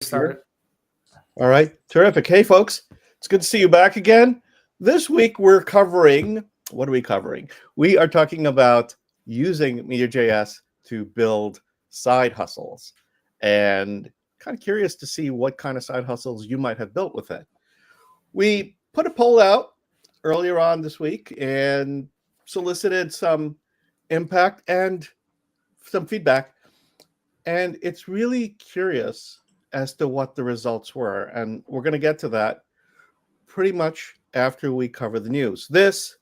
Started. All right, terrific. Hey, folks, it's good to see you back again. This week we're covering, what are we covering? We are talking about using MeteorJS to build side hustles, and kind of curious to see what kind of side hustles you might have built with it. We put a poll out earlier on this week and solicited some impact and some feedback, and it's really curious as to what the results were. And we're going to get to that pretty much after we cover the news. This,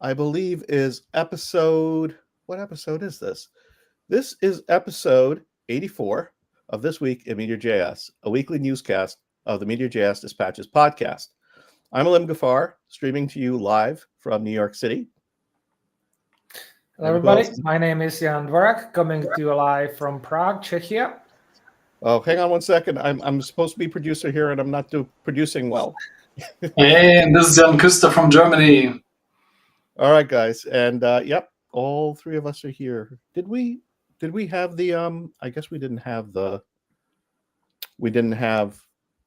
I believe, is episode, what episode is this? This is episode 84 of This Week in MeteorJS, a weekly newscast of the MeteorJS Dispatches podcast. I'm Alim Gafar, streaming to you live from New York City. Hello, everybody. My name is Dvorak, coming to you live from Prague, Czechia. Oh, hang on one second. I'm supposed to be producer here, and I'm not producing well. Hey, and this is Küster from Germany. All right, guys, and yep, all three of us are here. Did we have the I guess we didn't have the. We didn't have.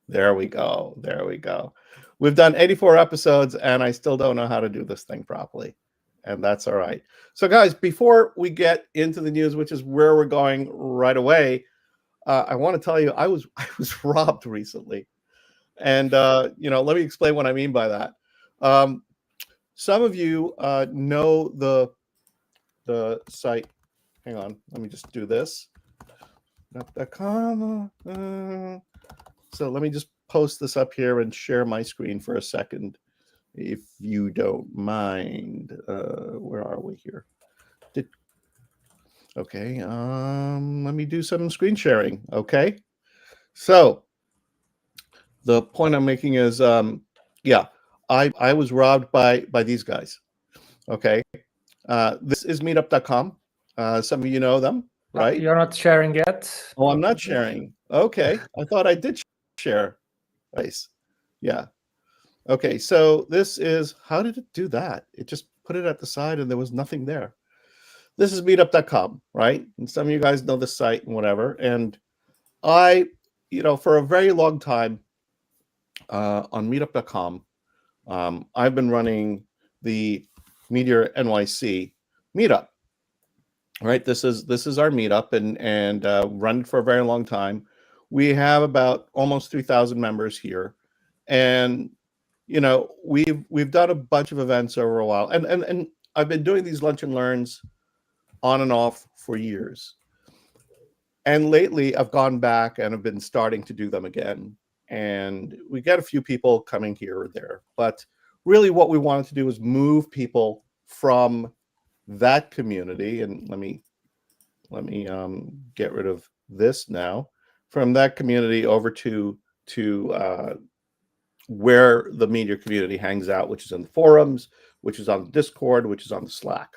There we go. There we go. We've done 84 episodes, and I still don't know how to do this thing properly, and that's all right. So, guys, before we get into the news, which is where we're going right away. I want to tell you, I was robbed recently, and let me explain what I mean by that. Some of you know the site. Hang on, let me just do this. .com. So let me just post this up here and share my screen for a second, if you don't mind. Where are we here? Okay, let me do some screen sharing. Okay, so the point I'm making is, yeah, I was robbed by these guys. Okay, this is meetup.com. Some of you know them, right? You're not sharing yet. Oh, I'm not sharing. Okay, I thought I did share. Nice. Yeah. Okay, so this is, how did it do that? It just put it at the side and there was nothing there. This is meetup.com, right? And some of you guys know the site and whatever. And I, for a very long time on meetup.com, I've been running the Meteor NYC meetup, right? This is our meetup and run it for a very long time. We have about almost 3,000 members here. And, we've done a bunch of events over a while. And I've been doing these lunch and learns on and off for years. And lately I've gone back and have been starting to do them again. And we get a few people coming here or there, but really what we wanted to do is move people from that community. And let me get rid of this now, from that community over to where the Meteor community hangs out, which is in the forums, which is on the Discord, which is on the Slack.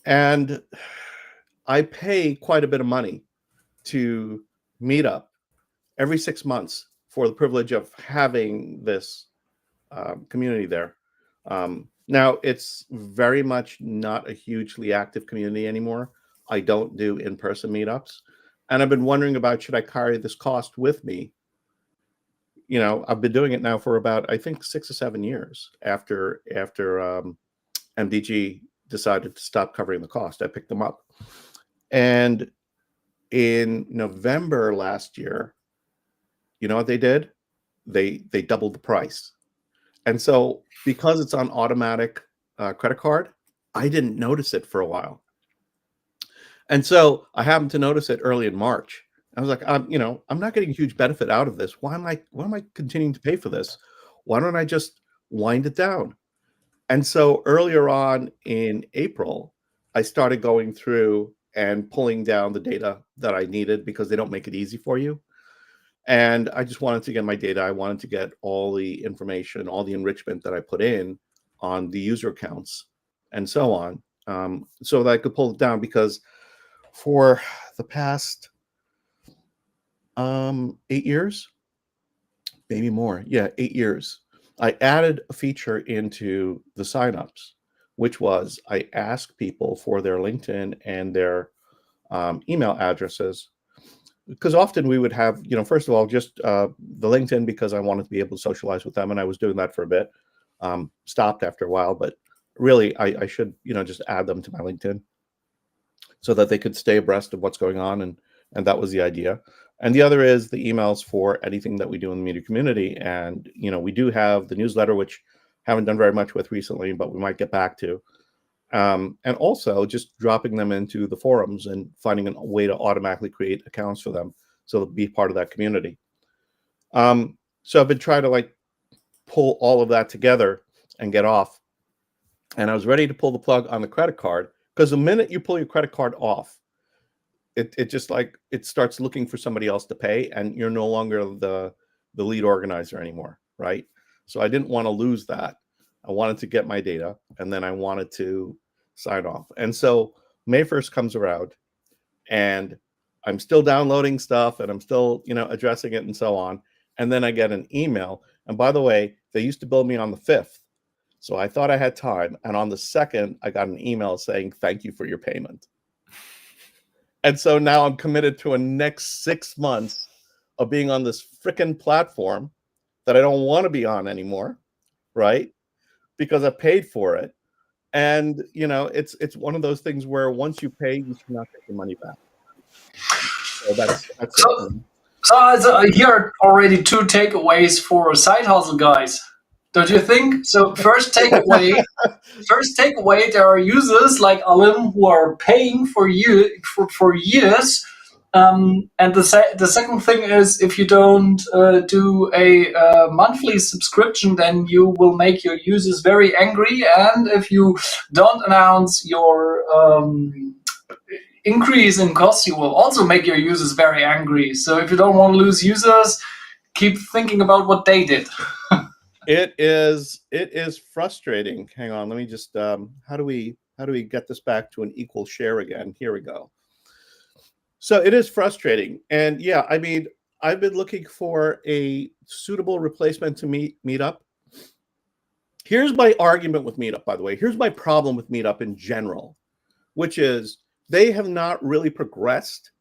And I pay quite a bit of money to meet up every 6 months for the privilege of having this community there. Now, it's very much not a hugely active community anymore. I don't do in-person meetups. And I've been wondering about, should I carry this cost with me? I've been doing it now for about, I think, 6 or 7 years after MDG decided to stop covering the cost. I picked them up. And in November last year, you know what they did? They doubled the price. And so because it's on automatic credit card, I didn't notice it for a while. And so I happened to notice it early in March. I was like, I'm not getting a huge benefit out of this. Why am I continuing to pay for this? Why don't I just wind it down? And so earlier on in April, I started going through and pulling down the data that I needed, because they don't make it easy for you. And I just wanted to get my data. I wanted to get all the information, all the enrichment that I put in on the user accounts and so on, so that I could pull it down, because for the past 8 years, maybe more. Yeah, 8 years. I added a feature into the signups, which was I asked people for their LinkedIn and their email addresses because often we would have, first of all, just the LinkedIn, because I wanted to be able to socialize with them, and I was doing that for a bit. Stopped after a while, but really I should, just add them to my LinkedIn so that they could stay abreast of what's going on, and that was the idea. And the other is the emails for anything that we do in the Meteor community. And we do have the newsletter, which haven't done very much with recently, but we might get back to. And also just dropping them into the forums and finding a way to automatically create accounts for them so they'll be part of that community. So I've been trying to pull all of that together and get off. And I was ready to pull the plug on the credit card, because the minute you pull your credit card off, it just it starts looking for somebody else to pay, and you're no longer the lead organizer anymore, right? So I didn't want to lose that. I wanted to get my data, and then I wanted to sign off. And so May 1st comes around, and I'm still downloading stuff, and I'm still, addressing it and so on. And then I get an email. And by the way, they used to bill me on the 5th. So I thought I had time. And on the 2nd, I got an email saying, thank you for your payment. And so now I'm committed to a next 6 months of being on this frickin' platform that I don't want to be on anymore, right? Because I paid for it. And, it's one of those things where once you pay, you should not get your money back. So that's it. So here are already 2 takeaways for side hustle guys. Don't you think? So first takeaway, there are users like Alim who are paying for years. And the second thing is, if you don't do a monthly subscription, then you will make your users very angry. And if you don't announce your increase in cost, you will also make your users very angry. So if you don't want to lose users, keep thinking about what they did. It is frustrating. Hang on, let me just how do we get this back to an equal share again? Here we go. So it is frustrating. And yeah, I mean, I've been looking for a suitable replacement to Meetup. Here's my argument with Meetup, by the way. Here's my problem with Meetup in general, which is they have not really progressed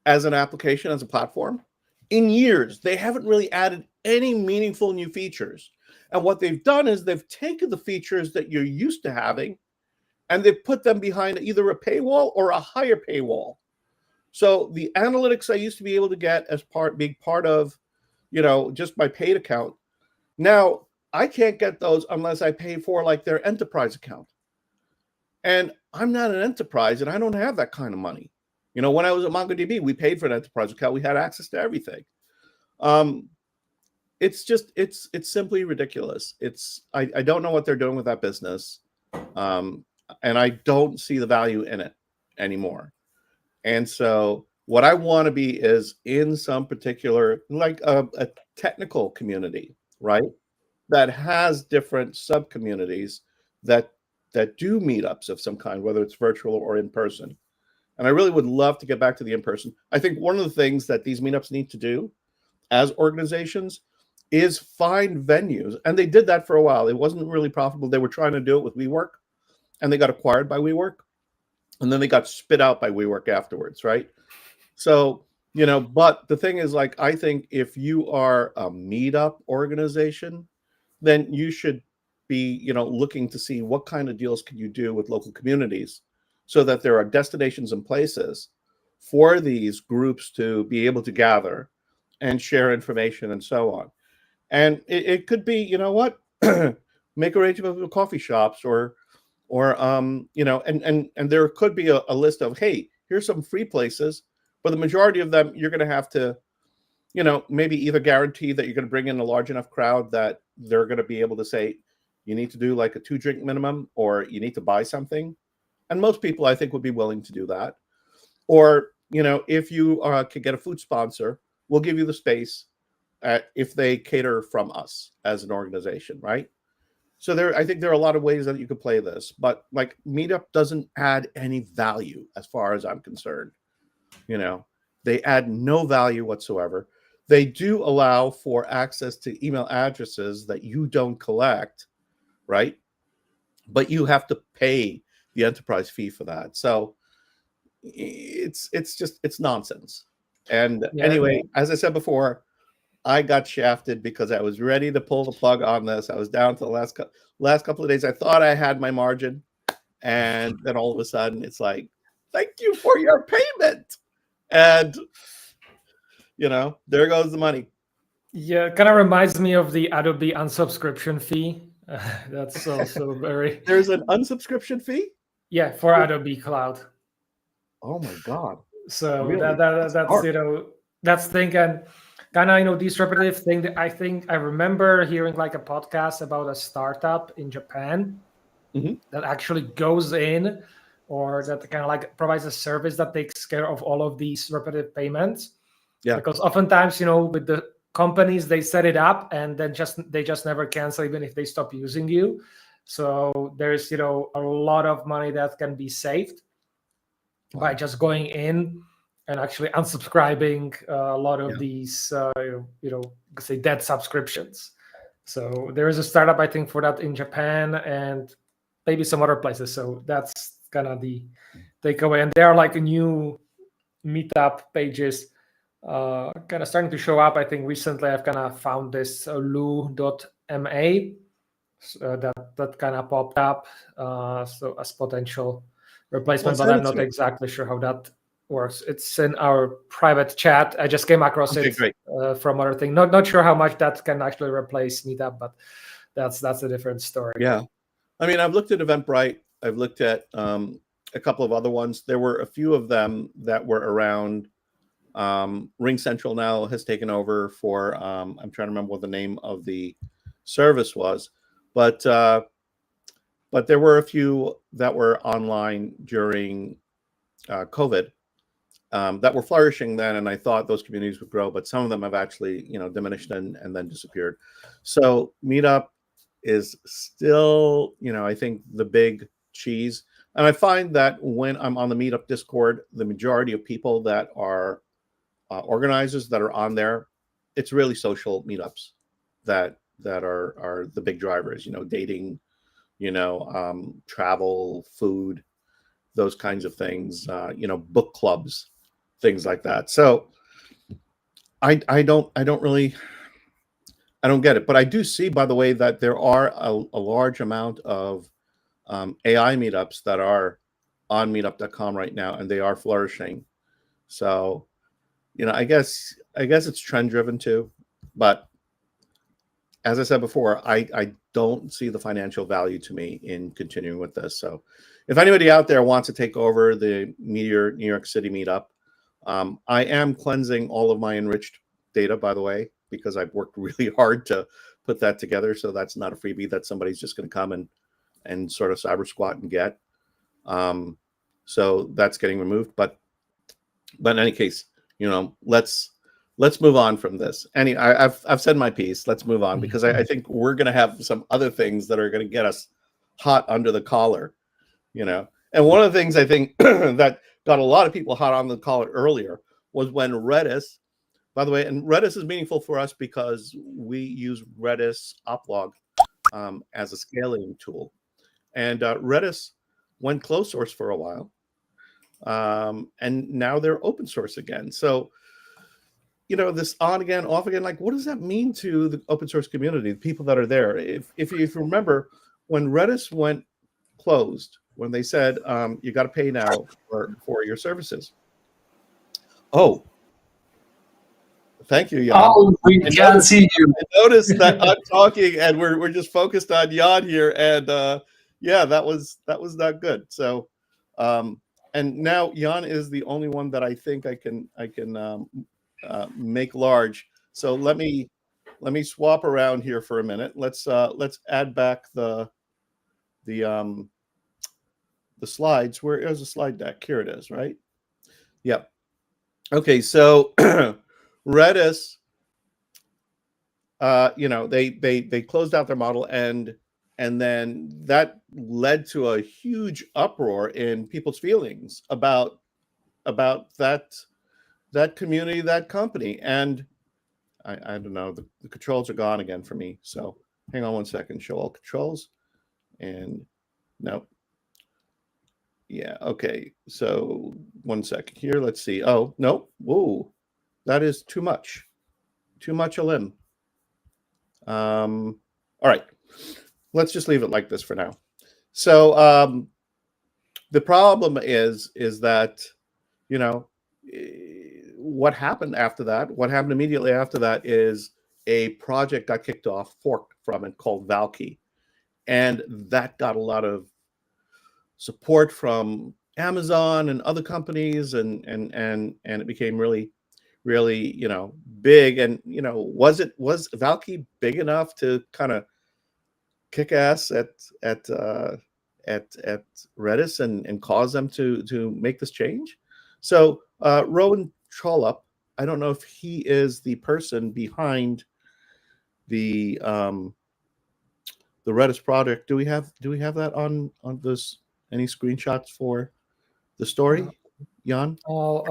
as an application, as a platform. In years, they haven't really added any meaningful new features. And what they've done is they've taken the features that you're used to having, and they've put them behind either a paywall or a higher paywall. So the analytics I used to be able to get as being part of, just my paid account, now I can't get those unless I pay for their enterprise account. And I'm not an enterprise, and I don't have that kind of money. When I was at MongoDB, we paid for an enterprise account. We had access to everything. It's simply ridiculous. I don't know what they're doing with that business. And I don't see the value in it anymore. And so what I want to be is in some particular, a technical community, right? That has different sub-communities that do meetups of some kind, whether it's virtual or in person. And I really would love to get back to the in-person. I think one of the things that these meetups need to do as organizations is find venues. And they did that for a while. It wasn't really profitable. They were trying to do it with WeWork, and they got acquired by WeWork. And then they got spit out by WeWork afterwards, right? So, but the thing is, I think if you are a meetup organization, then you should be, looking to see what kind of deals can you do with local communities, so that there are destinations and places for these groups to be able to gather and share information and so on. And it could be, make arrangements with coffee shops or and there could be a list of, hey, here's some free places, but the majority of them you're going to have to, maybe either guarantee that you're going to bring in a large enough crowd that they're going to be able to say, you need to do a 2-drink minimum, or you need to buy something. And most people, I think, would be willing to do that. Or, if you could get a food sponsor, we'll give you the space if they cater from us as an organization, right? So I think there are a lot of ways that you could play this, but Meetup doesn't add any value as far as I'm concerned. They add no value whatsoever. They do allow for access to email addresses that you don't collect, right? But you have to pay the enterprise fee for that. So it's nonsense. And anyway, as I said before, I got shafted because I was ready to pull the plug on this. I was down to the last couple of days. I thought I had my margin, and then all of a sudden it's like, thank you for your payment. And, there goes the money. Yeah, it kind of reminds me of the Adobe unsubscription fee. That's also very... There's an unsubscription fee? Yeah, for Adobe Cloud. Oh my God. So really? that's that's thing, and kind of this repetitive thing that I think I remember hearing like a podcast about a startup in Japan that actually goes in, or that kind of like provides a service that takes care of all of these repetitive payments. Yeah. Because oftentimes, with the companies, they set it up and then they just never cancel, even if they stop using you. So there's a lot of money that can be saved by just going in and actually unsubscribing a lot of these say dead subscriptions. So there is a startup, I think, for that in Japan and maybe some other places. So that's kind of the takeaway. And there are like new meetup pages kind of starting to show up. I think recently I've kind of found this lu.ma that kind of popped up so as potential replacement, but I'm not exactly sure how that works. It's in our private chat. I just came across it from other thing. Not sure how much that can actually replace Meetup, but that's a different story. Yeah, I mean, I've looked at Eventbrite. I've looked at a couple of other ones. There were a few of them that were around. Ring Central now has taken over for. I'm trying to remember what the name of the service was, but there were a few that were online during COVID that were flourishing then, and I thought those communities would grow, but some of them have actually diminished and then disappeared. So Meetup is still I think the big cheese, and I find that when I'm on the Meetup Discord, the majority of people that are organizers that are on there, it's really social meetups that are the big drivers. Dating, travel, food, those kinds of things. Book clubs, things like that. So I don't get it, but I do see, by the way, that there are a large amount of AI meetups that are on meetup.com right now, and they are flourishing. So I guess it's trend driven too, but as I said before, I don't see the financial value to me in continuing with this. So if anybody out there wants to take over the Meteor New York City meetup, I am cleansing all of my enriched data, by the way, because I've worked really hard to put that together. So that's not a freebie that somebody's just going to come and sort of cyber squat and get. So that's getting removed. But in any case, let's move on from this. I've said my piece. Let's move on, because I think we're going to have some other things that are going to get us hot under the collar, And one of the things I think that got a lot of people hot on the collar earlier was when Redis, by the way, and Redis is meaningful for us because we use Redis oplog as a scaling tool. And Redis went closed source for a while. And now they're open source again. So, this on again, off again, like, what does that mean to the open source community, the people that are there? If you remember, when Redis went closed, when they said you got to pay now for your services. Oh, thank you, Jan. Oh, we can't see you. I noticed that I'm talking and we're just focused on Jan here, and yeah, that was not good. So, and now Jan is the only one that I think I can make large. So let me swap around here for a minute. Let's add back the slides. Where is the slide deck? Here it is, right? Yep. Okay, so Redis, they closed out their model, and then that led to a huge uproar in people's feelings about that community, that company. And I don't know, the controls are gone again for me. So hang on one second. Show all controls. And no. Yeah, okay. So 1 second here. Let's see. Oh, no. Whoa. That is too much. Too much Alim. All right. Let's just leave it like this for now. So the problem is that, you know, what happened after that, what happened immediately after that is a project got kicked off, forked from it, called Valky. And that got a lot of support from Amazon and other companies, and it became really, really, you know, big. And, you know, was Valky big enough to kind of kick ass at Redis and cause them to make this change? So Rowan Trollope, I don't know if he is the person behind the Redis project. Do we have that on this? Any screenshots for the story, Jan? No.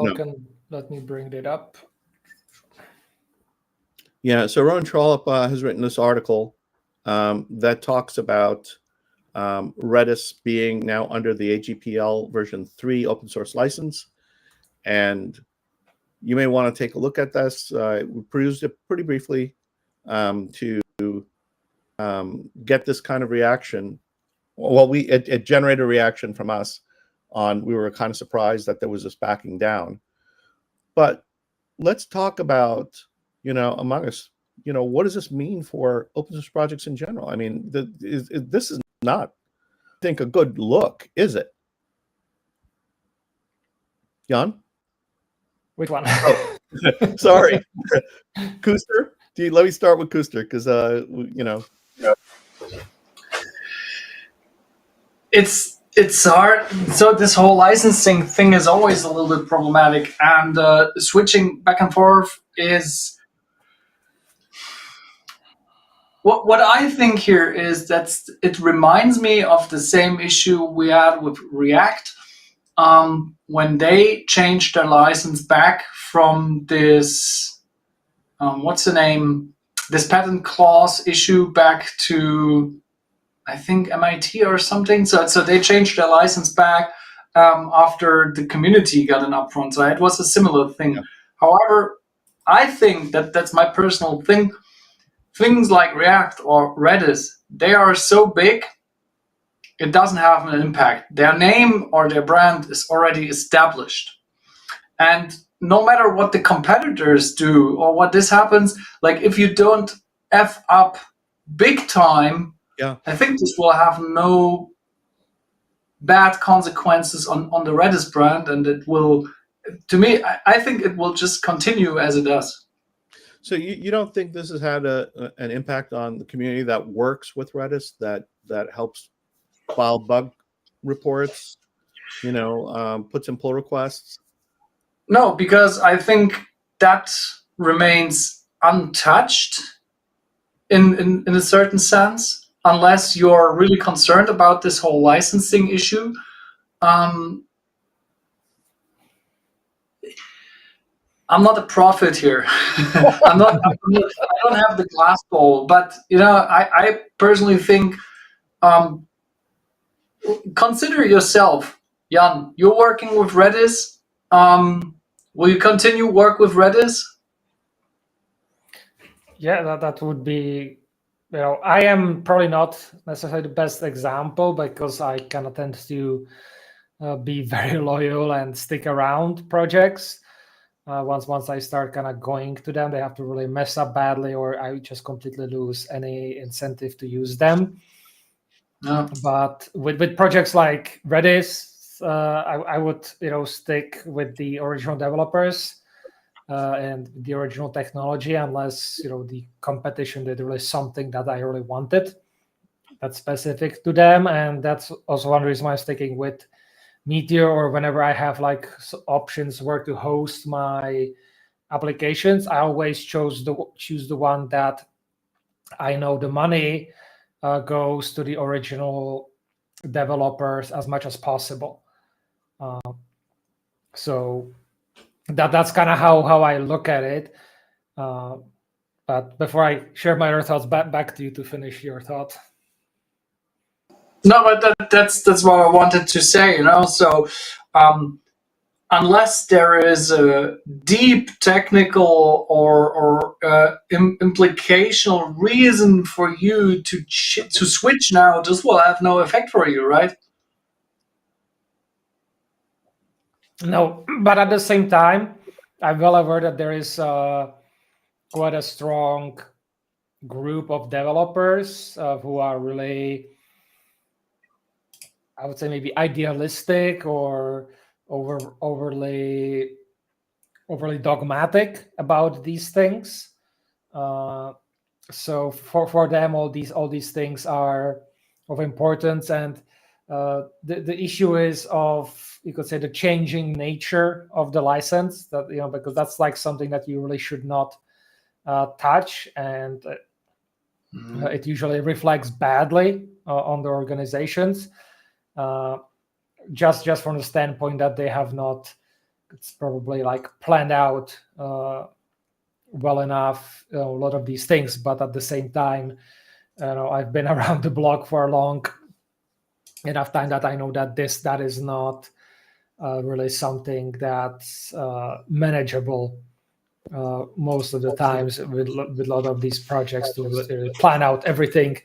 Let me bring it up. Yeah, so Rowan Trollope has written this article that talks about Redis being now under the AGPL version 3 open source license. And you may want to take a look at this. We perused it pretty briefly to get this kind of reaction. Well, it generated a reaction from us on, we were kind of surprised that there was this backing down. But let's talk about, you know, among us, you know, what does this mean for open source projects in general? I mean, this is not, I think, a good look, is it? Jan? Which one? Oh, sorry. Küster? Let me start with Küster, because, you know. It's hard. So this whole licensing thing is always a little bit problematic, and switching back and forth is what I think here is that it reminds me of the same issue we had with React when they changed their license back from this what's the name, this patent clause issue back to, I think, MIT or something. So they changed their license back after the community got an upfront. So it was a similar thing. Yeah. However, I think that's my personal thing. Things like React or Redis, they are so big, it doesn't have an impact. Their name or their brand is already established. And no matter what the competitors do or what this happens, like if you don't F up big time, yeah, I think this will have no bad consequences on the Redis brand, and it will, to me, I think it will just continue as it does. So you don't think this has had an impact on the community that works with Redis, that helps file bug reports, you know, puts in pull requests? No, because I think that remains untouched in a certain sense, unless you're really concerned about this whole licensing issue. I'm not a prophet here. I don't have the glass bowl, but you know, I personally think, consider yourself, Jan. You're working with Redis. Will you continue work with Redis? Yeah, that would be, you know, I am probably not necessarily the best example because I kind of tend to be very loyal and stick around projects. Once I start kind of going to them, they have to really mess up badly, or I just completely lose any incentive to use them. No. But with projects like Redis, I would, you know, stick with the original developers and the original technology, unless, you know, the competition did really something that I really wanted that's specific to them. And that's also one reason why I'm sticking with Meteor, or whenever I have like options where to host my applications, I always choose the one that I know the money goes to the original developers as much as possible. So that's kind of how I look at it. But before I share my other thoughts, back to you to finish your thought. No, but that's what I wanted to say, you know. So unless there is a deep technical or implicational reason for you to switch now, this will have no effect for you, right? No, but at the same time, I'm well aware that there is quite a strong group of developers who are really, I would say, maybe idealistic or overly dogmatic about these things. So for them, all these things are of importance, and the issue is of, you could say, the changing nature of the license, that because that's like something that you really should not touch, and it usually reflects badly on the organizations, just from the standpoint that they have not, it's probably like planned out well enough a lot of these things. But at the same time, I've been around the block for a long enough time that I know that that is not really something that's manageable most of the times with a lot of these projects, to plan out everything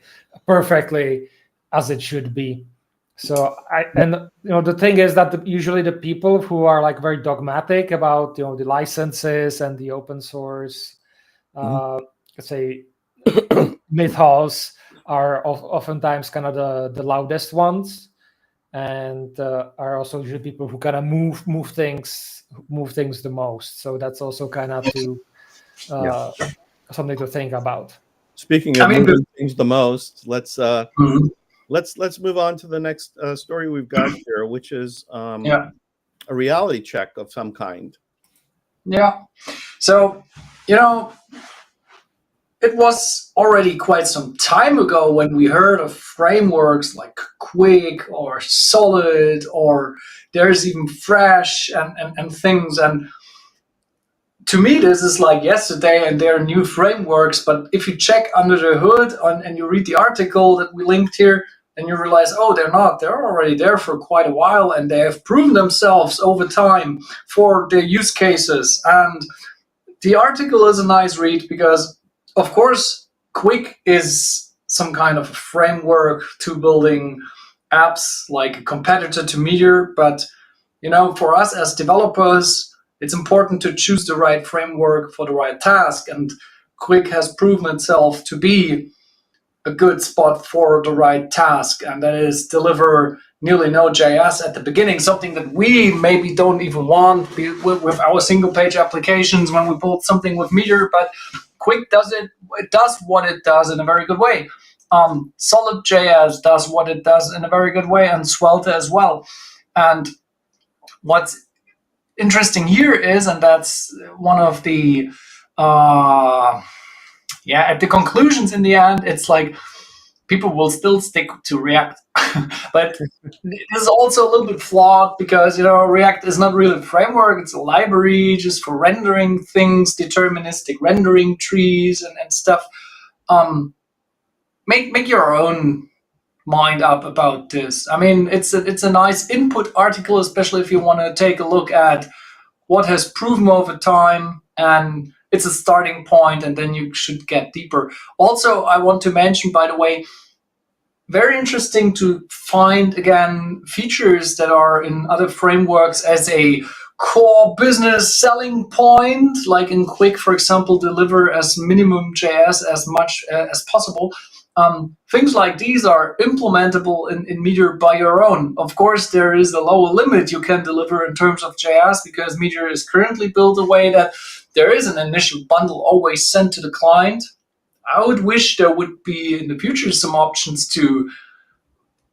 perfectly as it should be. So the thing is that usually the people who are like very dogmatic about the licenses and the open source, let's say, mythos, are oftentimes kind of the loudest ones, and are also usually people who kind of move things the most. So that's also kind of something to think about. Speaking of moving things the most, let's move on to the next story we've got here, which is a reality check of some kind. Yeah. So, it was already quite some time ago when we heard of frameworks like Quick or Solid, or there's even Fresh and things. And to me, this is like yesterday, and there are new frameworks. But if you check under the hood and you read the article that we linked here, then you realize, oh, they're not. They're already there for quite a while, and they have proven themselves over time for their use cases. And the article is a nice read because, of course, Quick is some kind of a framework to building apps, like a competitor to Meteor. But, for us as developers, it's important to choose the right framework for the right task. And Quick has proven itself to be a good spot for the right task, and that is deliver nearly no JS at the beginning, something that we maybe don't even want with our single-page applications when we build something with Meteor. But Quick does it does what it does in a very good way. Solid.js does what it does in a very good way, and Svelte as well. And what's interesting here is, and that's one of the at the conclusions in the end, it's like people will still stick to React. But this is also a little bit flawed because, React is not really a framework. It's a library just for rendering things, deterministic rendering trees and stuff. Make your own mind up about this. I mean, it's a nice input article, especially if you want to take a look at what has proven over time, and it's a starting point, and then you should get deeper. Also, I want to mention, by the way, very interesting to find, again, features that are in other frameworks as a core business selling point, like in Quick, for example, deliver as minimum JS as much as possible. Things like these are implementable in Meteor by your own. Of course, there is a lower limit you can deliver in terms of JS, because Meteor is currently built a way that there is an initial bundle always sent to the client. I would wish there would be in the future some options to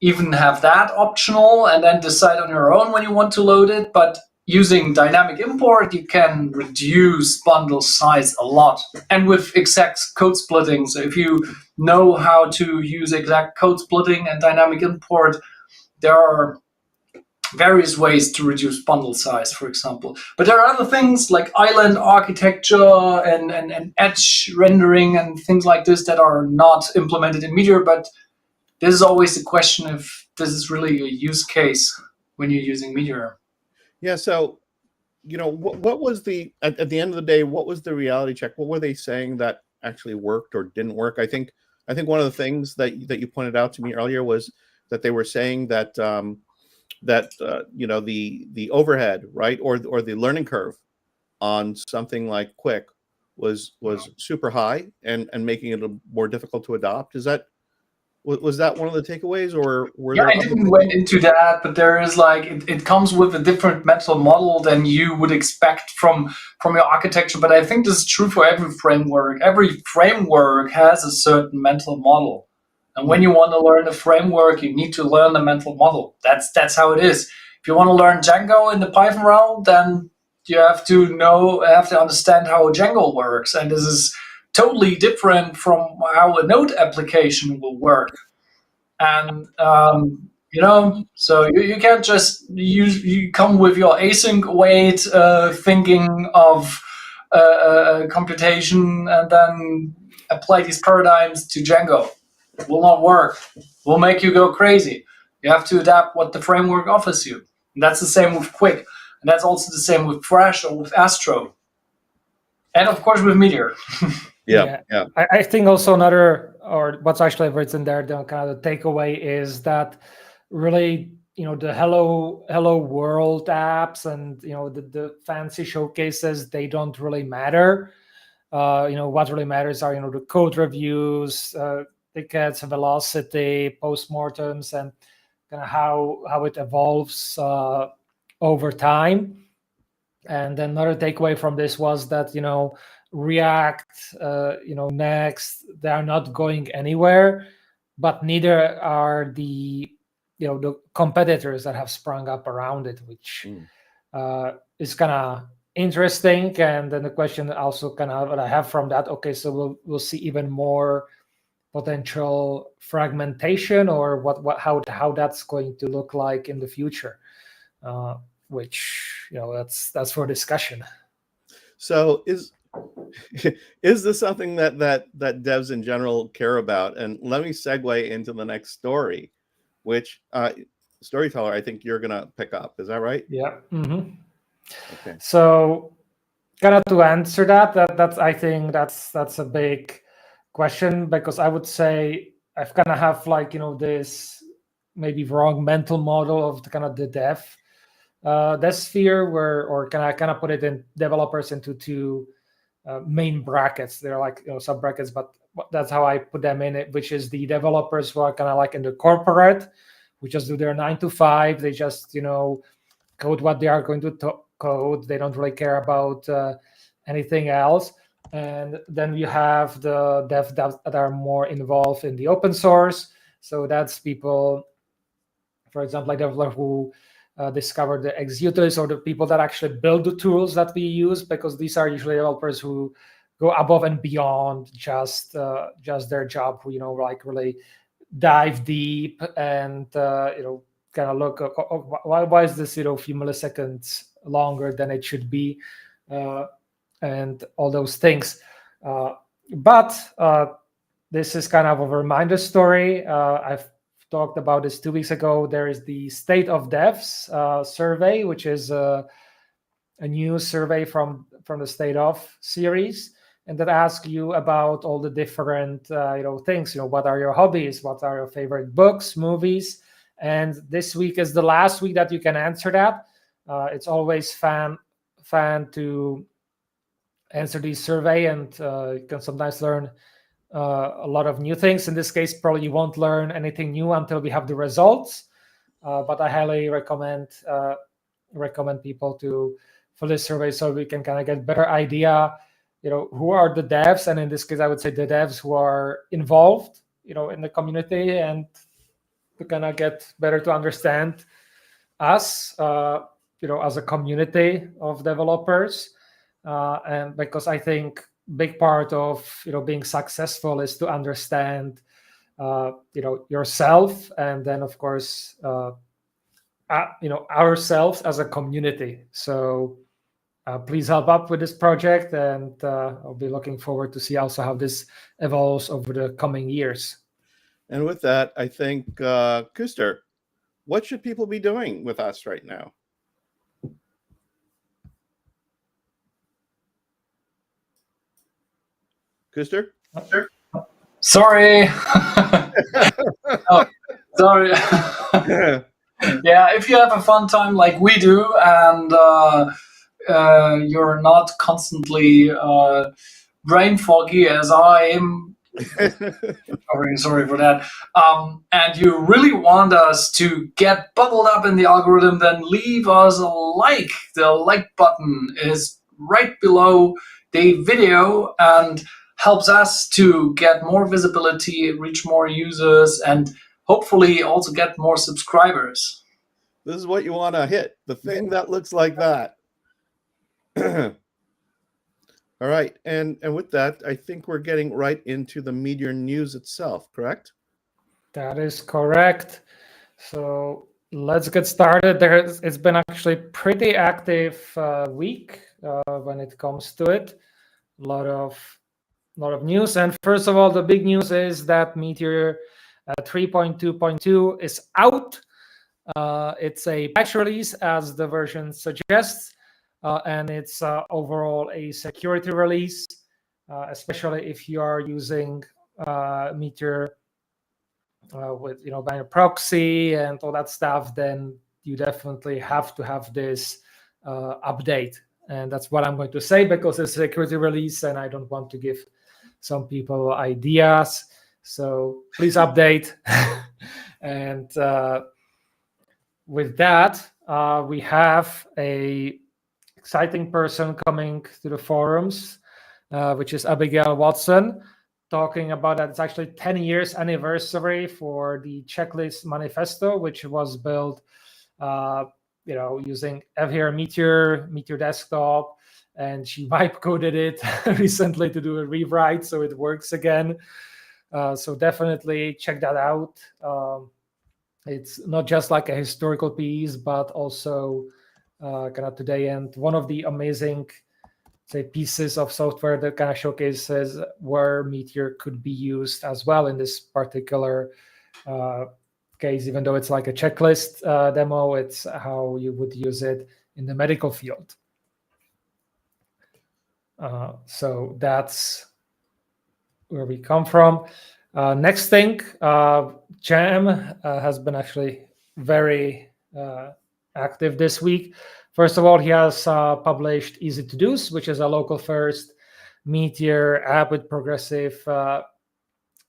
even have that optional and then decide on your own when you want to load it. But using dynamic import, you can reduce bundle size a lot. And with exact code splitting, so if you know how to use exact code splitting and dynamic import, there are various ways to reduce bundle size, for example. But there are other things like island architecture and edge rendering and things like this that are not implemented in Meteor. But this is always the question if this is really a use case when you're using Meteor. Yeah, so what was the at the end of the day? What was the reality check? What were they saying that actually worked or didn't work? I think one of the things that you pointed out to me earlier was that they were saying that the overhead, right, or the learning curve on something like Quick was super high and making it more difficult to adopt. Was that one of the takeaways, or were Yeah, there I other didn't things? went into that, but there is like it comes with a different mental model than you would expect from your architecture. But I think this is true for every framework. Every framework has a certain mental model, and when you want to learn a framework, you need to learn the mental model. That's how it is. If you want to learn Django in the Python realm, then you have to understand how Django works, and this is totally different from how a Node application will work. And so you can't just you come with your async await thinking of computation and then apply these paradigms to Django. It will not work. It will make you go crazy. You have to adapt what the framework offers you. And that's the same with Quick, and that's also the same with Thrash or with Astro, and of course with Meteor. Yeah. I think also another, or what's actually written there, the kind of the takeaway is that really, the hello world apps and the fancy showcases, they don't really matter. What really matters are the code reviews, tickets, velocity, postmortems, and kind of how it evolves over time. And then another takeaway from this was that React, Next, they are not going anywhere, but neither are the competitors that have sprung up around it, which is kind of interesting. And then the question also kind of what I have from that, okay, so we'll see even more potential fragmentation, or how that's going to look like in the future, which that's for discussion. So is this something that devs in general care about? And let me segue into the next story, which storyteller, I think you're gonna pick up. Is that right? Yeah. Mm-hmm. Okay. So kind of to answer that's I think that's a big question, because I would say I've kind of have this maybe wrong mental model of the kind of the dev sphere, or can I kind of put it in developers into two main brackets. They're like sub brackets, but that's how I put them in it, which is the developers who are kind of like in the corporate, who just do their 9 to 5. They just code what they are going to code. They don't really care about anything else. And then you have the devs that are more involved in the open source. So that's people, for example, like developers who discover the executors, or the people that actually build the tools that we use, because these are usually developers who go above and beyond just their job, who like really dive deep and kind of look, why is this a few milliseconds longer than it should be, and all those things. But this is kind of a reminder story. I've talked about this 2 weeks ago. There is the State of Devs survey, which is a new survey from the State of series, and that asks you about all the different things. What are your hobbies? What are your favorite books, movies? And this week is the last week that you can answer that. It's always fun to answer this survey, and you can sometimes learn a lot of new things. In this case, probably you won't learn anything new until we have the results. But I highly recommend people to fill this survey, so we can kind of get better idea, who are the devs, and in this case, I would say the devs who are involved, in the community, and to kind of get better to understand us, as a community of developers, and because I think big part of being successful is to understand yourself, and then of course ourselves as a community. So please help up with this project, and I'll be looking forward to see also how this evolves over the coming years. And with that, I think Küster, what should people be doing with us right now? Küster? Sorry. Oh, sorry. Yeah, if you have a fun time like we do, and you're not constantly brain foggy as I am, sorry for that, and you really want us to get bubbled up in the algorithm, then leave us a like. The like button is right below the video and helps us to get more visibility, reach more users, and hopefully also get more subscribers. This is what you want to hit, the thing that looks like that. All right, and with that, I think we're getting right into the Meteor news itself, correct? That is correct. So let's get started. It's been actually pretty active week when it comes to it. A lot of news. And first of all, the big news is that Meteor 3.2.2 is out. It's a patch release, as the version suggests, and it's overall a security release, especially if you are using Meteor with binary proxy and all that stuff. Then you definitely have to have this update, and that's what I'm going to say because it's a security release, and I don't want to give some people ideas. So please update. And with that, we have a exciting person coming to the forums, which is Abigail Watson, talking about that it's actually 10 years anniversary for the checklist manifesto, which was built, using here Meteor Desktop, and she vibe coded it recently to do a rewrite so it works again. So definitely check that out. It's not just like a historical piece, but also kind of today, and one of the amazing, say, pieces of software that kind of showcases where Meteor could be used as well in this particular case. Even though it's like a checklist demo, it's how you would use it in the medical field. So that's where we come from. Next thing, Jam has been actually very active this week. First of all, he has published Easy To Do's, which is a local first Meteor app with progressive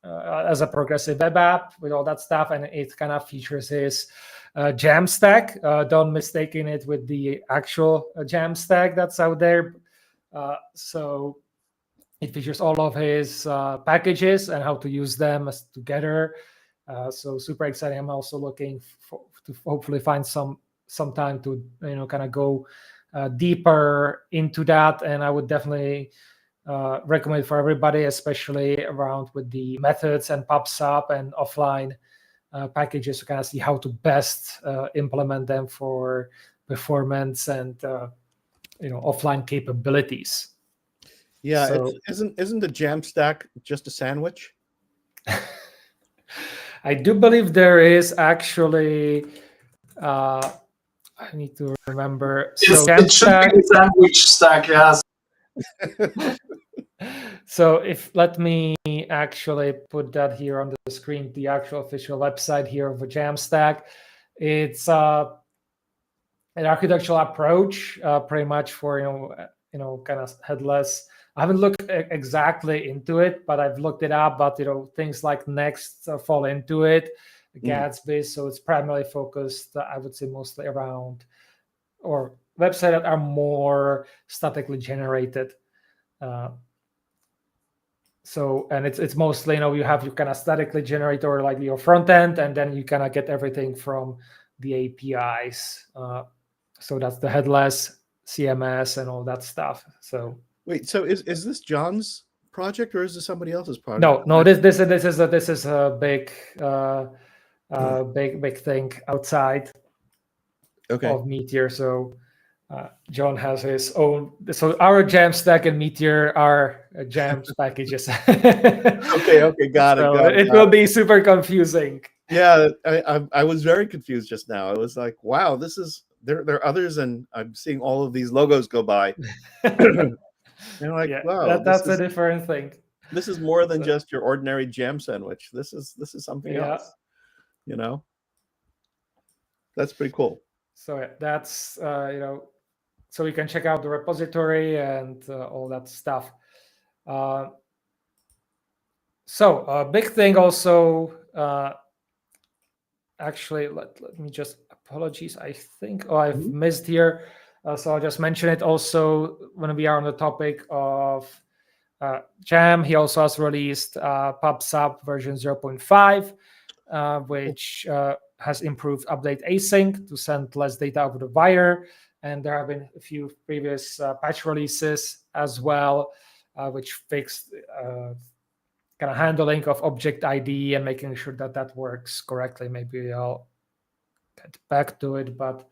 as a progressive web app with all that stuff, and it kind of features his Jamstack. Don't mistake it with the actual Jamstack that's out there. So it features all of his packages and how to use them as together. So super exciting. I'm also looking to hopefully find some time to kind of go deeper into that. And I would definitely recommend for everybody, especially around with the methods and PubSub and offline packages, to kind of see how to best implement them for performance and offline capabilities. Yeah, So, isn't the Jamstack just a sandwich? I do believe there is actually. I need to remember. So It should be a sandwich stack, yes. So let me actually put that here on the screen, the actual official website here of a Jamstack. It's an architectural approach, pretty much for kind of headless. I haven't looked exactly into it, but I've looked it up. But things like Next fall into it, Gatsby. So it's primarily focused, I would say, mostly around or websites that are more statically generated. So, and it's mostly, you have your kind of statically generated or like your front end, and then you kind of get everything from the APIs. So that's the headless CMS and all that stuff. So wait, so is this John's project or is this somebody else's project? No. This is a big big thing outside of Meteor. So John has his own. So our Jamstack and Meteor are Jams packages. Okay, got it. It will be super confusing. Yeah, I was very confused just now. I was like, wow, there are others, and I'm seeing all of these logos go by. And like, Yeah, wow, that's a different thing. This is more than just your ordinary jam sandwich. This is something else. You know, that's pretty cool. So that's so we can check out the repository and all that stuff. So a big thing also. Actually, let me just apologies. I think I've missed here. So I'll just mention it also when we are on the topic of Jam. He also has released PubSub version 0.5, which has improved update async to send less data over the wire. And there have been a few previous patch releases as well, which fixed kind of handling of object ID and making sure that that works correctly. Maybe I'll get back to it. But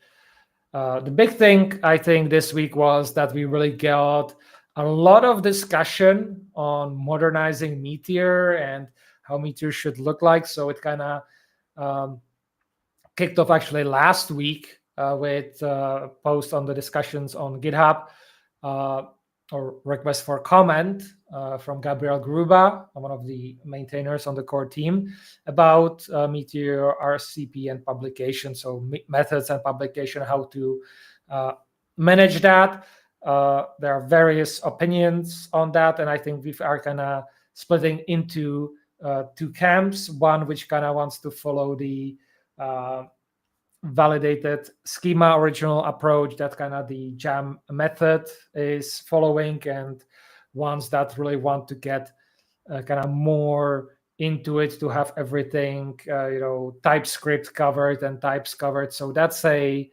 the big thing, I think, this week was that we really got a lot of discussion on modernizing Meteor and how Meteor should look like. So it kind of kicked off actually last week with a post on the discussions on GitHub or request for comment from Gabriel Gruba, one of the maintainers on the core team, about Meteor RCP and publication. So methods and publication, how to manage that. There are various opinions on that, and I think we are kind of splitting into two camps. One which kind of wants to follow the validated schema original approach that kind of the Jam method is following, and ones that really want to get kind of more into it to have everything TypeScript covered and types covered. So that's a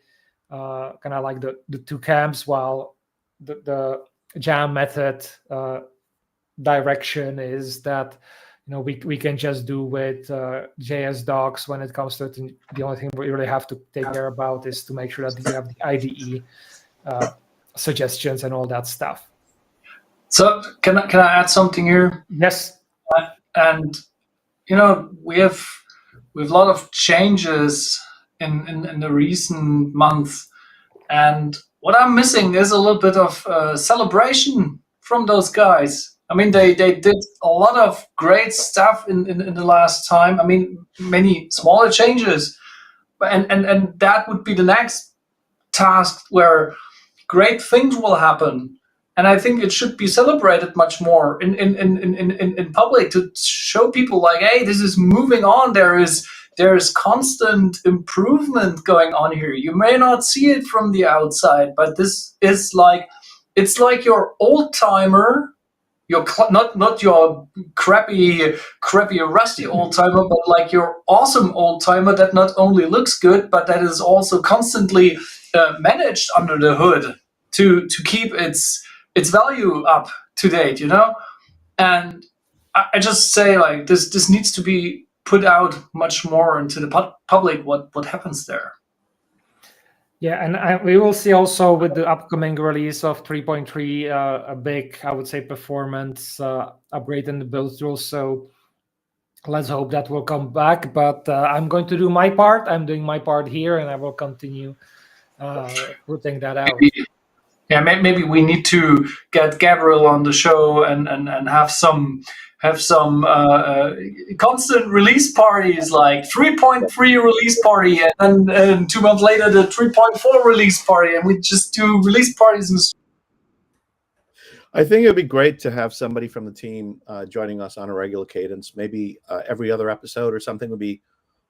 kind of like the two camps, while the Jam method direction is that we can just do with JS docs when it comes to it. The only thing we really have to take care about is to make sure that you have the IDE suggestions and all that stuff. So can I add something here? Yes. And we have a lot of changes in the recent month, and what I'm missing is a little bit of celebration from those guys. I mean, they did a lot of great stuff in the last time. I mean, many smaller changes, and that would be the next task where great things will happen. And I think it should be celebrated much more in public to show people like, hey, this is moving on. There is constant improvement going on here. You may not see it from the outside, but this is it's like your old timer. Not your crappy rusty old timer, but like your awesome old timer that not only looks good, but that is also constantly managed under the hood to keep its value up to date, And I just say like this needs to be put out much more into the public. What happens there? Yeah, and we will see also with the upcoming release of 3.3 a big, I would say, performance upgrade in the build tools. So let's hope that will come back. But I'm going to do my part. I'm doing my part here, and I will continue putting that out. Maybe we need to get Gabriel on the show and have some constant release parties, like 3.3 release party, and then 2 months later the 3.4 release party, and we just do release parties. I think it would be great to have somebody from the team joining us on a regular cadence. Maybe every other episode or something would be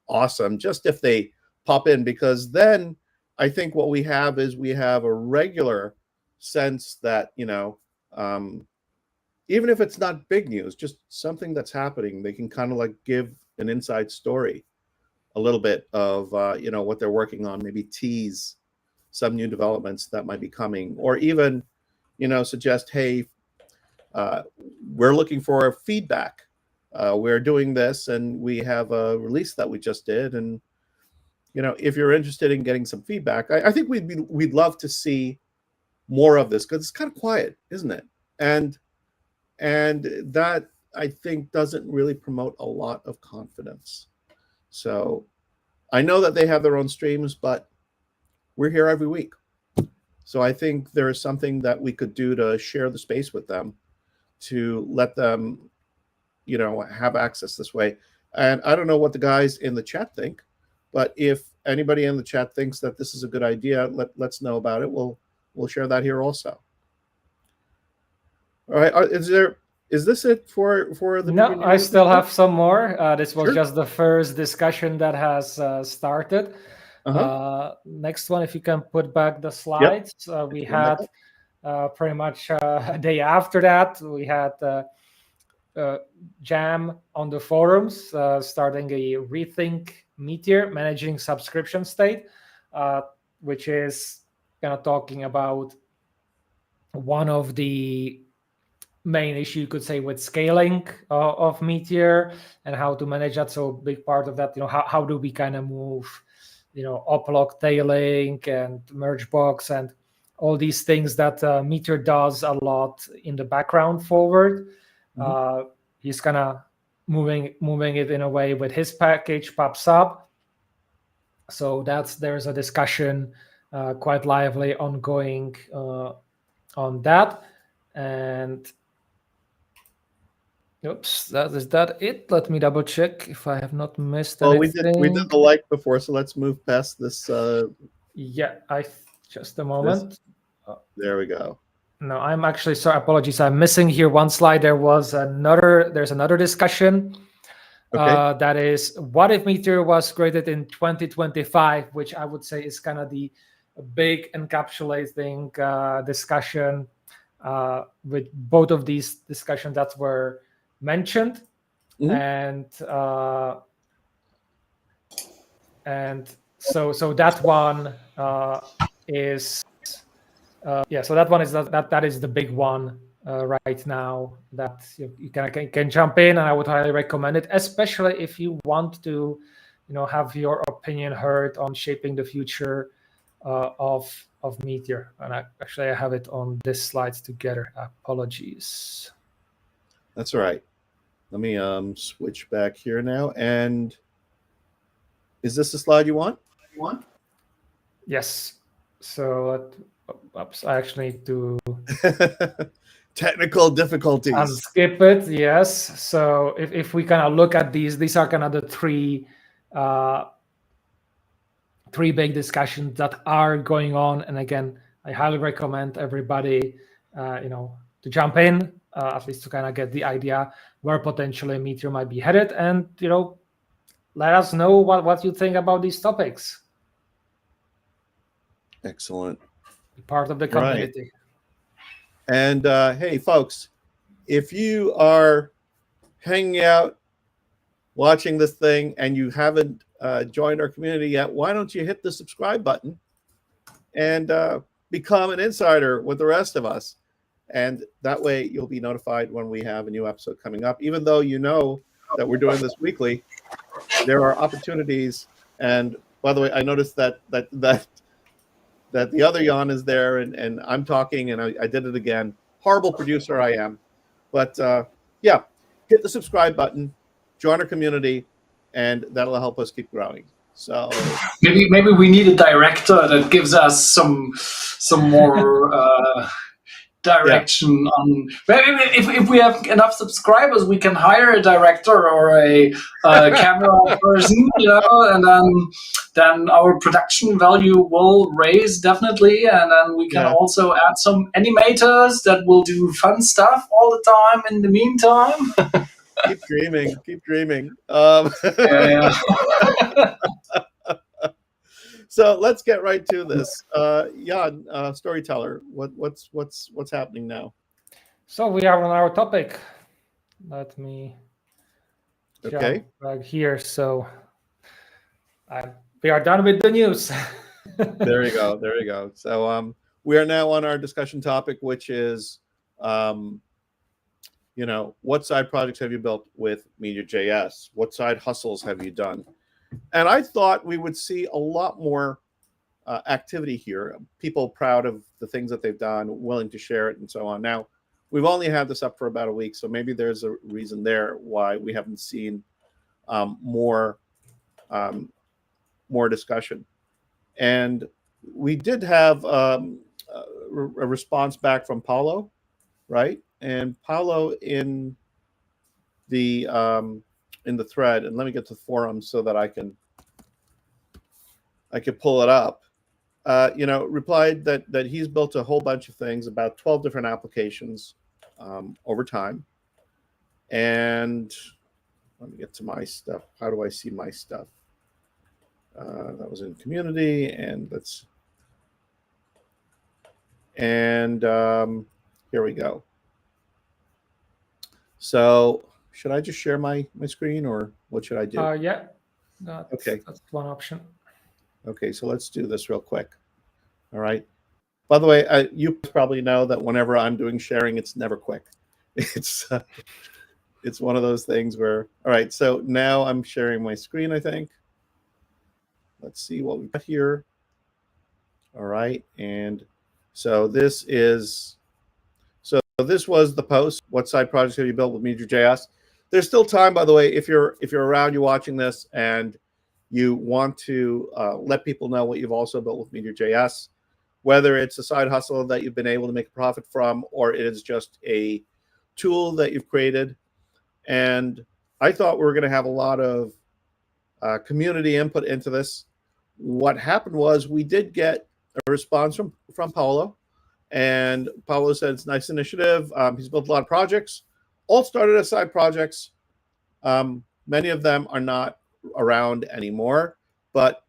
awesome, just if they pop in, because then I think what we have is we have a regular sense that, even if it's not big news, just something that's happening, they can kind of like give an inside story, a little bit of, what they're working on, maybe tease some new developments that might be coming, or even, suggest, hey, we're looking for feedback. We're doing this and we have a release that we just did. And, if you're interested in getting some feedback, I think we'd love to see more of this, because it's kind of quiet, isn't it? And that, I think, doesn't really promote a lot of confidence. So I know that they have their own streams, but we're here every week. So I think there is something that we could do to share the space with them, to let them have access this way. And I don't know what the guys in the chat think, but if anybody in the chat thinks that this is a good idea, let's know about it. We'll share that here also. All right. Is this it for the? No, I still have some more. This was Sure. just the first discussion that has started. Uh-huh. Next one, if you can put back the slides. We had pretty much a day after that, we had Jam on the forums starting a Rethink Meteor managing subscription state, which is kind of talking about one of the main issue, you could say, with scaling of Meteor and how to manage that. So a big part of that, how do we kind of move, uplog tailing and merge box and all these things that Meteor does a lot in the background forward. Mm-hmm. He's kind of moving it in a way with his package pops up. So there's a discussion quite lively ongoing on that. And oops, is that it? Let me double check if I have not missed anything. We did the like before, so let's move past this. Yeah, just a moment. There we go. No, I'm actually sorry. Apologies, I'm missing here one slide. There's another discussion. Okay. That is, what if Meteor was created in 2025, which I would say is kind of the big encapsulating discussion with both of these discussions that were mentioned. Mm-hmm. And so that one is so that one is that is the big one right now that you can jump in, and I would highly recommend it, especially if you want to have your opinion heard on shaping the future of Meteor. And I have it on this slides together. Apologies. That's all right. Let me switch back here now. And is this the slide you want? Yes. So I actually need to technical difficulties. Skip it. Yes. So if we kind of look at these are kind of the three big discussions that are going on. And again, I highly recommend everybody to jump in, at least to kind of get the idea where potentially Meteor might be headed, and let us know what you think about these topics. Excellent. Be part of the community. Right. And hey, folks, if you are hanging out watching this thing and you haven't joined our community yet, why don't you hit the subscribe button and become an insider with the rest of us? And that way you'll be notified when we have a new episode coming up. Even though that we're doing this weekly, there are opportunities. And by the way, I noticed that the other Jan is there, and I'm talking, and I did it again. Horrible producer I am. But yeah, hit the subscribe button, join our community, and that'll help us keep growing. So maybe we need a director that gives us some more direction on. Maybe if we have enough subscribers, we can hire a director or a camera person, and then our production value will raise definitely, and then we can also add some animators that will do fun stuff all the time in the meantime. Keep dreaming. So let's get right to this. Jan, storyteller, what's happening now? So we are on our topic. Let me jump back here. So we are done with the news. There you go. So we are now on our discussion topic, which is what side projects have you built with MeteorJS? What side hustles have you done? And I thought we would see a lot more activity here, people proud of the things that they've done, willing to share it, and so on. Now, we've only had this up for about a week, so maybe there's a reason there why we haven't seen more discussion. And we did have a response back from Paulo, right? And Paulo in the in the thread, and let me get to the forum so that I can pull it up. Replied that he's built a whole bunch of things, about 12 different applications over time. And let me get to my stuff. How do I see my stuff? That was in community, and here we go. So should I just share my screen, or what should I do? Yeah. Okay. That's one option. Okay, so let's do this real quick. All right. By the way, you probably know that whenever I'm doing sharing, it's never quick. It's one of those things where, all right, so now I'm sharing my screen, I think. Let's see what we've got here. All right, and so this was the post. What side projects have you built with MeteorJS? There's still time, by the way, if you're around, you're watching this, and you want to let people know what you've also built with MeteorJS, whether it's a side hustle that you've been able to make a profit from, or it is just a tool that you've created. And I thought we were going to have a lot of community input into this. What happened was we did get a response from Paolo, and Paolo said it's a nice initiative. He's built a lot of projects, all started as side projects. Many of them are not around anymore, but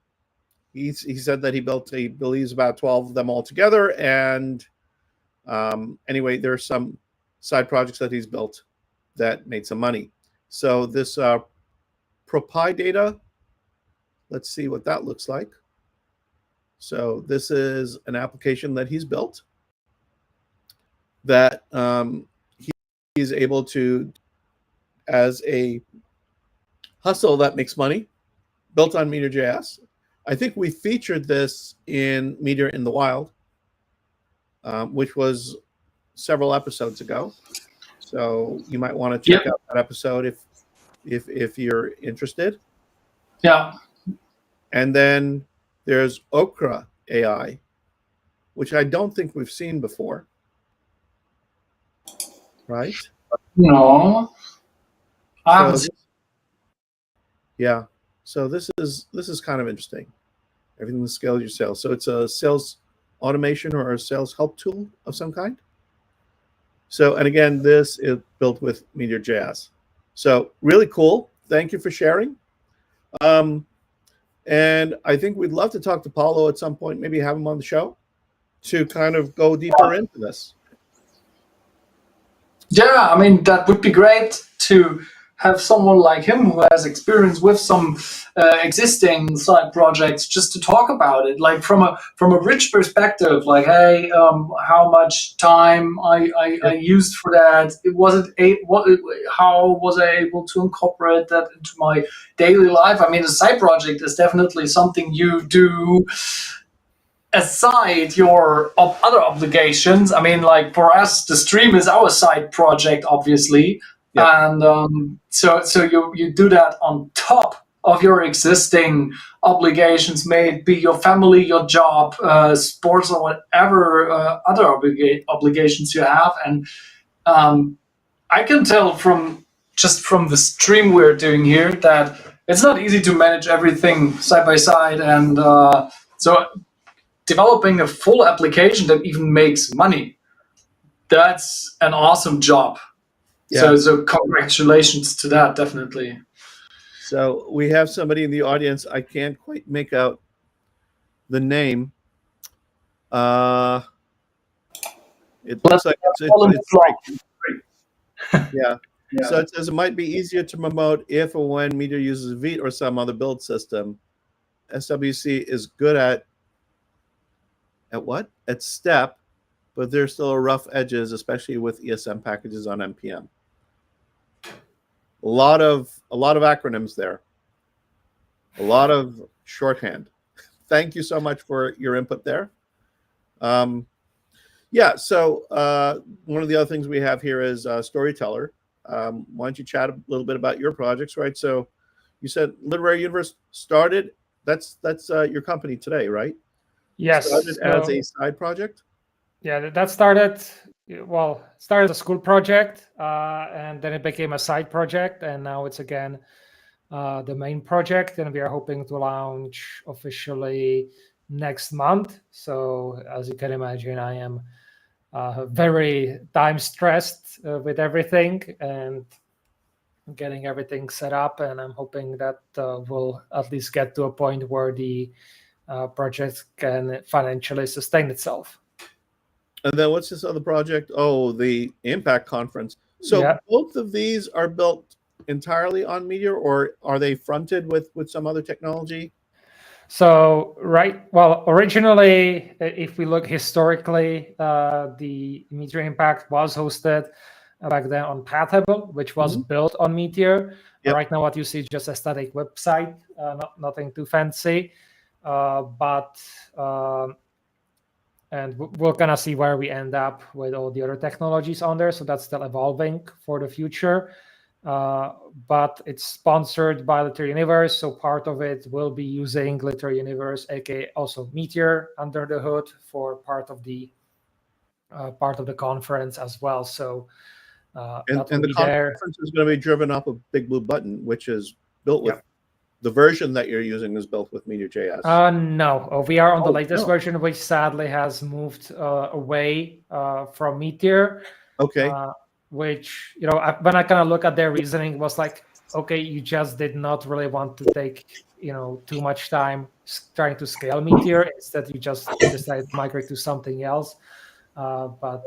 he said that he believes about 12 of them all together. And anyway, there are some side projects that he's built that made some money. So this ProPy data, let's see what that looks like. So this is an application that he's built that he's able to, as a hustle that makes money, built on MeteorJS. I think we featured this in Meteor in the Wild, which was several episodes ago. So you might want to check out that episode if you're interested. Yeah. And then there's Okra AI, which I don't think we've seen before. Right? No. I haven't. Yeah. So this is kind of interesting. Everything to scale your sales. So it's a sales automation or a sales help tool of some kind. So, and again, this is built with MeteorJS. So really cool. Thank you for sharing. And I think we'd love to talk to Paolo at some point, maybe have him on the show to kind of go deeper into this. Yeah, I mean, that would be great to have someone like him who has experience with some existing side projects, just to talk about it, like from a rich perspective, like, hey, how much time I used for that? How was I able to incorporate that into my daily life? I mean, a side project is definitely something you do aside your other obligations. I mean, like for us, the stream is our side project, obviously. Yeah. And so you do that on top of your existing obligations, may it be your family, your job, sports, or whatever other obligations you have. And I can tell from the stream we're doing here that it's not easy to manage everything side by side. And so developing a full application that even makes money, that's an awesome job. Yeah. So congratulations to that, definitely. So we have somebody in the audience. I can't quite make out the name. It looks like it's yeah. So it says it might be easier to promote if or when Meteor uses Vite or some other build system. SWC is good at what? At step, but there's still rough edges, especially with ESM packages on NPM. A lot of acronyms there. A lot of shorthand. Thank you so much for your input there. Yeah, so one of the other things we have here is Storyteller. Why don't you chat a little bit about your projects, right? So you said Literary Universe started. That's your company today, right? Yes. Started as a side project? Yeah, that started well, started as a school project, and then it became a side project, and now it's again the main project, and we are hoping to launch officially next month. So as you can imagine, I am very time stressed with everything and getting everything set up, and I'm hoping that we'll at least get to a point where the project can financially sustain itself. And then what's this other project? Oh, the Impact Conference. So Yeah. both of these are built entirely on Meteor, or are they fronted with some other technology? So, well, originally, if we look historically, the Meteor Impact was hosted back then on Pathable, which was built on Meteor. Yep. Right now, what you see is just a static website, nothing too fancy. And we're gonna see where we end up with all the other technologies on there. So that's still evolving for the future. But it's sponsored by Liter Universe, so part of it will be using Liter Universe, aka also Meteor, under the hood for part of the conference as well. So And the conference is going to be driven off of Big Blue Button, which is built with the version that you're using is built with MeteorJS. No, we are on the latest version, which sadly has moved away from Meteor. Okay. Which, when I kind of look at their reasoning, was like, okay, you just did not really want to take, too much time trying to scale Meteor. Instead, you just decided to migrate to something else. But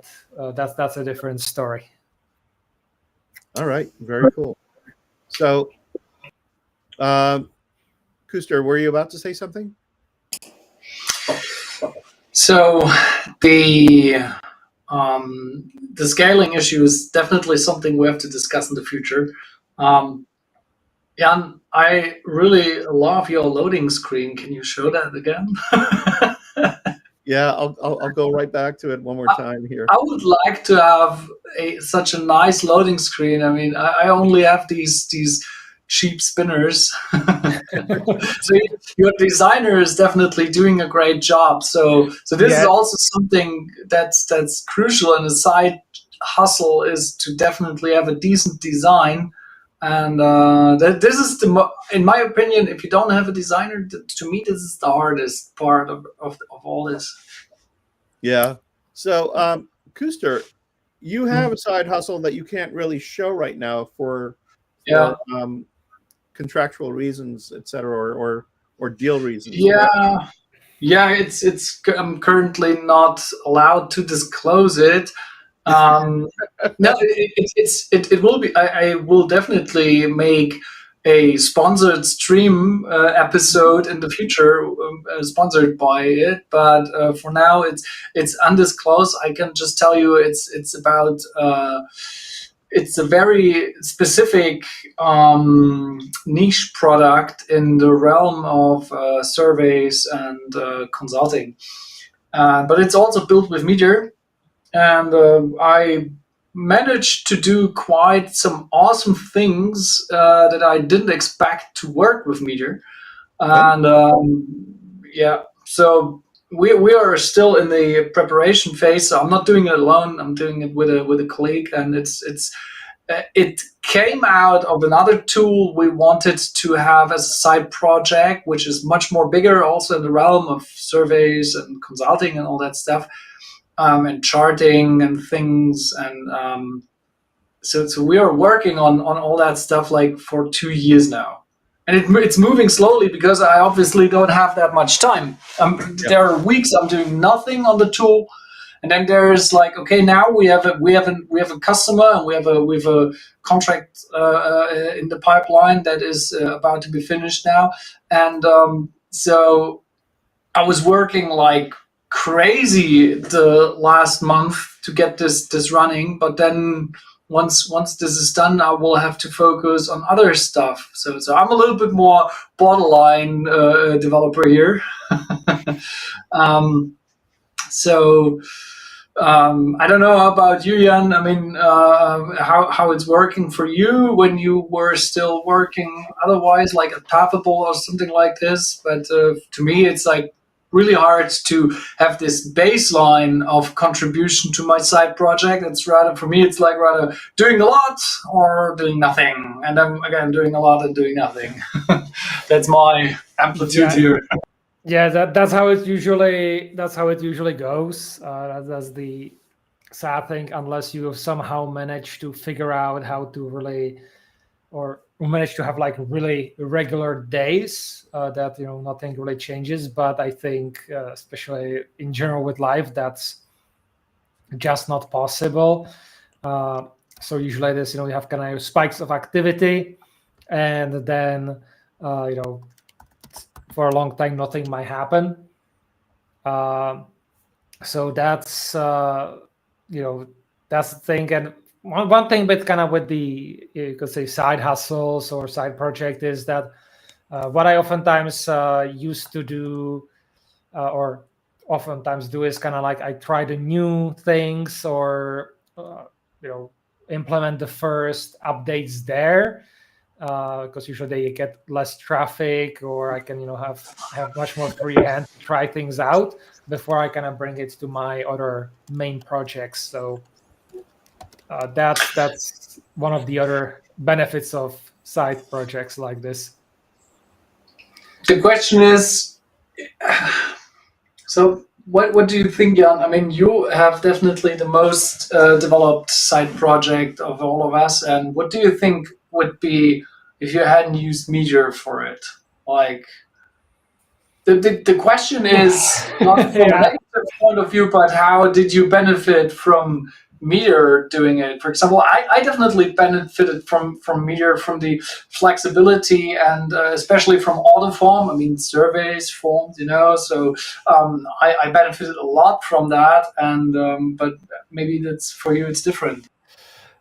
that's a different story. All right, very cool. So, Küster, were you about to say something? So the scaling issue is definitely something we have to discuss in the future. Jan, I really love your loading screen. Can you show that again? Yeah, I'll go right back to it one more time here. I would like to have such a nice loading screen. I mean, I only have these cheap spinners. So your designer is definitely doing a great job. So this is also something that's crucial in a side hustle, is to definitely have a decent design. And this is in my opinion, if you don't have a designer, to me, this is the hardest part of all this. Yeah. So, Küster, you have a side hustle that you can't really show right now for contractual reasons, et cetera, or deal reasons. I'm currently not allowed to disclose it. No, it will be. I will definitely make a sponsored stream episode in the future, sponsored by it. But for now, it's undisclosed. I can just tell you it's about. It's a very specific niche product in the realm of surveys and consulting. But it's also built with Meteor. And I managed to do quite some awesome things that I didn't expect to work with Meteor. And so we are still in the preparation phase. So I'm not doing it alone. I'm doing it with a colleague, and it came out of another tool we wanted to have as a side project, which is much more bigger, also in the realm of surveys and consulting and all that stuff. And charting and things, and so we are working on all that stuff like for 2 years now, and it's moving slowly because I obviously don't have that much time. There are weeks I'm doing nothing on the tool, and then there's like, okay, now we have a customer, and we have a contract in the pipeline that is about to be finished now, and so I was working like crazy the last month to get this running, but then once this is done, I will have to focus on other stuff. So I'm a little bit more borderline developer here. I don't know about you, Jan. I mean, how it's working for you when you were still working otherwise, like at Pathable or something like this. But to me, it's like really hard to have this baseline of contribution to my side project. It's rather, for me, it's like rather doing a lot or doing nothing. And I'm again doing a lot and doing nothing. That's my amplitude here. Yeah, that's how it usually goes. That's the sad thing, unless you somehow manage to figure out how to really, or manage to have like really regular days that nothing really changes. But I think, especially in general with life, that's just not possible. So usually this, you have kind of spikes of activity, and then for a long time nothing might happen. So that's that's the thing. And one thing, but kind of with the, you could say, side hustles or side project, is that what I oftentimes used to do, or oftentimes do, is kind of like I try the new things, or implement the first updates there, because usually they get less traffic, or I can have much more free hand to try things out before I kind of bring it to my other main projects. So that's one of the other benefits of side projects like this. The question is, so what do you think, Jan? I mean, you have definitely the most developed side project of all of us. And what do you think would be if you hadn't used Meteor for it? Like, the question is not from a negative point of view, but how did you benefit from Meteor doing it? For example, I definitely benefited from Meteor, from the flexibility, and especially from Autoform. I mean, surveys, forms, so I benefited a lot from that. And but maybe that's, for you, it's different.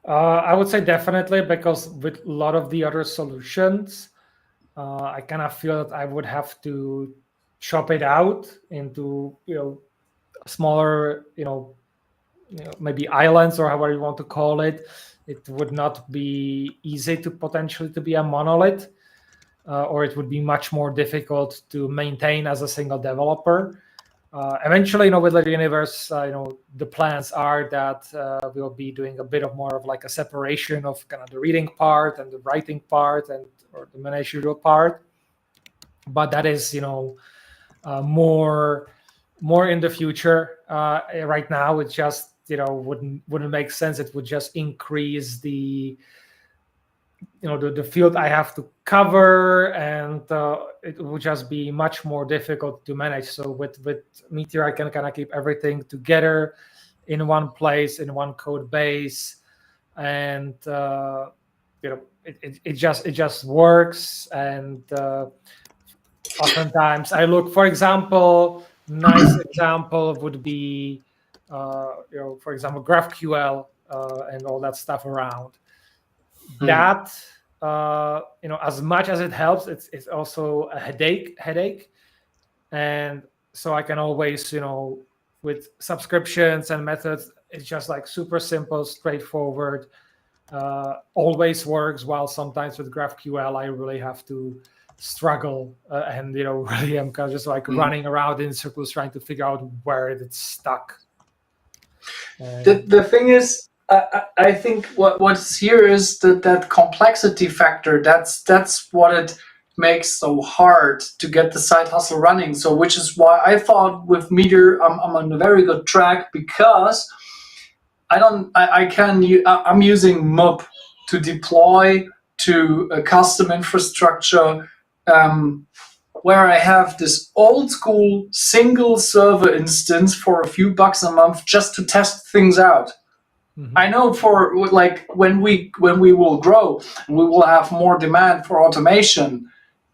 I would say definitely, because with a lot of the other solutions, I kind of feel that I would have to chop it out into smaller maybe islands, or however you want to call it. It would not be easy to potentially to be a monolith, or it would be much more difficult to maintain as a single developer. Eventually, with the universe, the plans are that we'll be doing a bit of more of like a separation of kind of the reading part and the writing part, or the managerial part. But that is, more in the future. Right now, it just wouldn't make sense. It would just increase the the field I have to cover, and it would just be much more difficult to manage. So with Meteor, I can kind of keep everything together in one place, in one code base, and it just works. And oftentimes I look, for example, nice example would be for example, GraphQL and all that stuff around. That as much as it helps, it's also a headache. And so I can always, with subscriptions and methods, it's just like super simple, straightforward, always works. While sometimes with GraphQL, I really have to struggle, and really I'm kind of just like running around in circles trying to figure out where it's stuck. The thing is, I think what's here is that complexity factor. That's what it makes so hard to get the side hustle running. So, which is why I thought with Meteor, I'm on a very good track, because I'm using MUP to deploy to a custom infrastructure, where I have this old school single server instance for a few bucks a month just to test things out. I know for like when we will grow and we will have more demand for automation,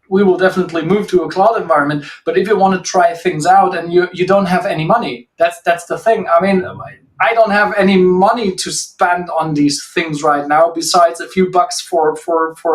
we will definitely move to a cloud environment. But if you want to try things out and you don't have any money, that's the thing. I mean, I don't have any money to spend on these things right now, besides a few bucks for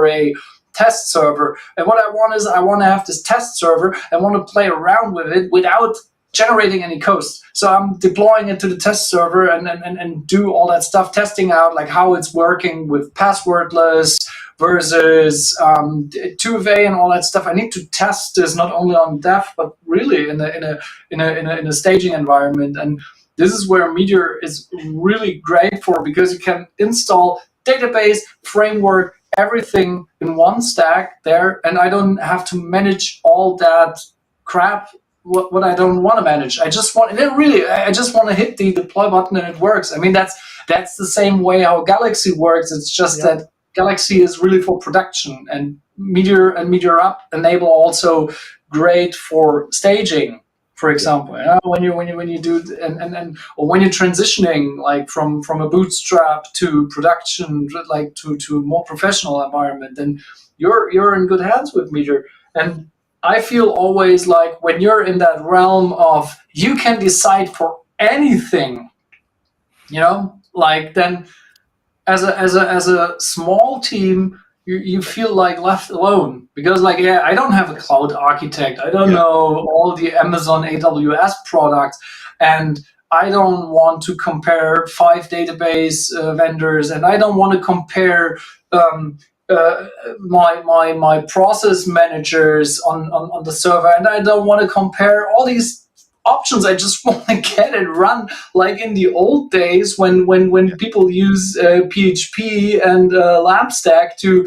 a test server. And what I want is, I want to have this test server and want to play around with it without generating any code. So I'm deploying it to the test server and do all that stuff, testing out like how it's working with passwordless versus 2FA and all that stuff. I need to test this not only on dev, but really in a staging environment. And this is where Meteor is really great for, because you can install database, framework, everything in one stack there, and I don't have to manage all that crap what I don't want to manage. I just want to hit the deploy button and it works. I mean, that's the same way how Galaxy works. It's just that Galaxy is really for production, and Meteor and Meteor Up enable also great for staging. For example, when you do or when you're transitioning like from a bootstrap to production, like to a more professional environment, then you're in good hands with Meteor. And I feel always like when you're in that realm of you can decide for anything, like then as a small team, you feel like left alone, because like, I don't have a cloud architect. I don't know all the Amazon AWS products, and I don't want to compare 5 database vendors, and I don't want to compare my process managers on the server, and I don't want to compare all these options. I just want to get it run like in the old days when people use PHP and LambStack to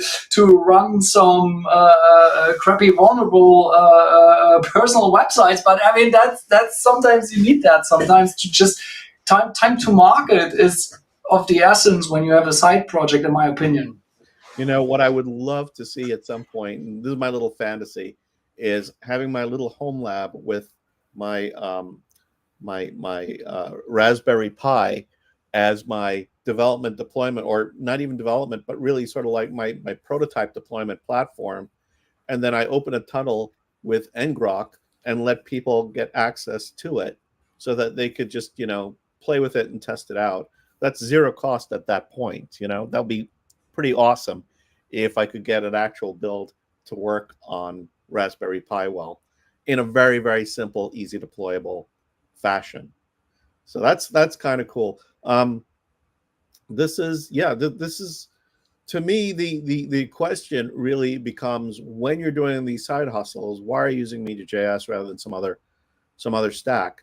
run some crappy vulnerable personal websites. But I mean, that's sometimes you need that. Sometimes to just time to market is of the essence when you have a side project, in my opinion. What I would love to see at some point, and this is my little fantasy, is having my little home lab with my Raspberry Pi as my development deployment, or not even development, but really sort of like my prototype deployment platform. And then I open a tunnel with ngrok and let people get access to it so that they could just, play with it and test it out. That's zero cost at that point. That'll be pretty awesome if I could get an actual build to work on Raspberry Pi well, in a very, very simple, easy deployable fashion. So that's kind of cool. This is to me, the question really becomes, when you're doing these side hustles, why are you using MeteorJS rather than some other stack?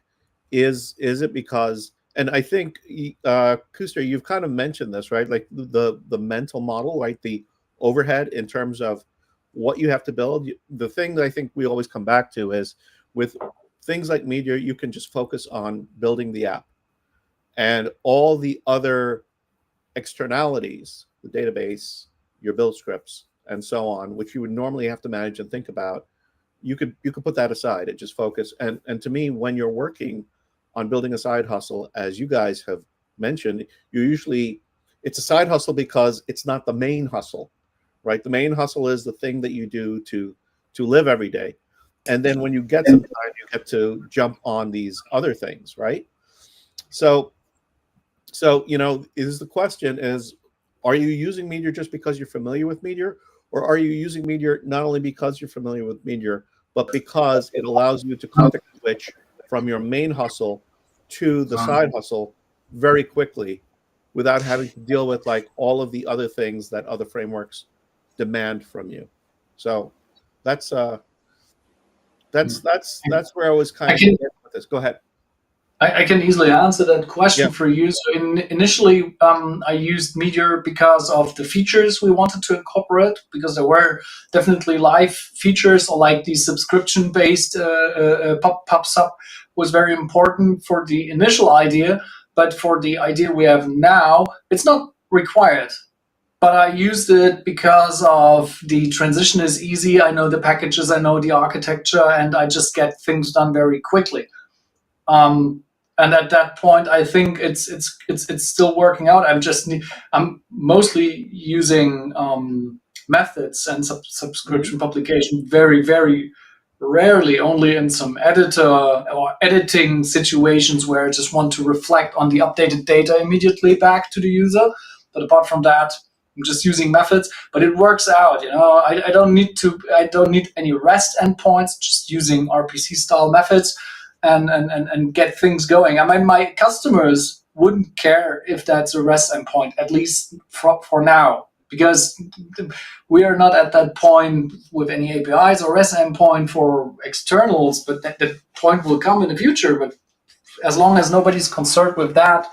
Is it because, and I think Küster, you've kind of mentioned this, right? Like the mental model, right? The overhead in terms of what you have to build. The thing that I think we always come back to is, with things like Meteor, you can just focus on building the app, and all the other externalities, the database, your build scripts, and so on, which you would normally have to manage and think about, you could put that aside and just focus. And to me, when you're working on building a side hustle, as you guys have mentioned, it's a side hustle because it's not the main hustle. Right, the main hustle is the thing that you do to live every day, and then when you get some time, you get to jump on these other things, right? So the question is, are you using Meteor just because you're familiar with Meteor, or are you using Meteor not only because you're familiar with Meteor, but because it allows you to context switch from your main hustle to the side hustle very quickly, without having to deal with like all of the other things that other frameworks demand from you? So that's where I was kind of with this. Go ahead. I can easily answer that question for you. So initially, I used Meteor because of the features we wanted to incorporate, because there were definitely live features, or like the subscription-based pops up was very important for the initial idea. But for the idea we have now, it's not required. But I used it because of the transition is easy. I know the packages, I know the architecture, and I just get things done very quickly. And at that point, I think it's still working out. I'm mostly using methods and subscription publication very, very rarely, only in some editor or editing situations where I just want to reflect on the updated data immediately back to the user. But apart from that, I'm just using methods, but it works out. I don't need any REST endpoints, just using RPC style methods. and get things going. I mean, my customers wouldn't care if that's a REST endpoint, at least for now, because we are not at that point with any APIs or REST endpoint for externals, but that point will come in the future. But as long as nobody's concerned with that,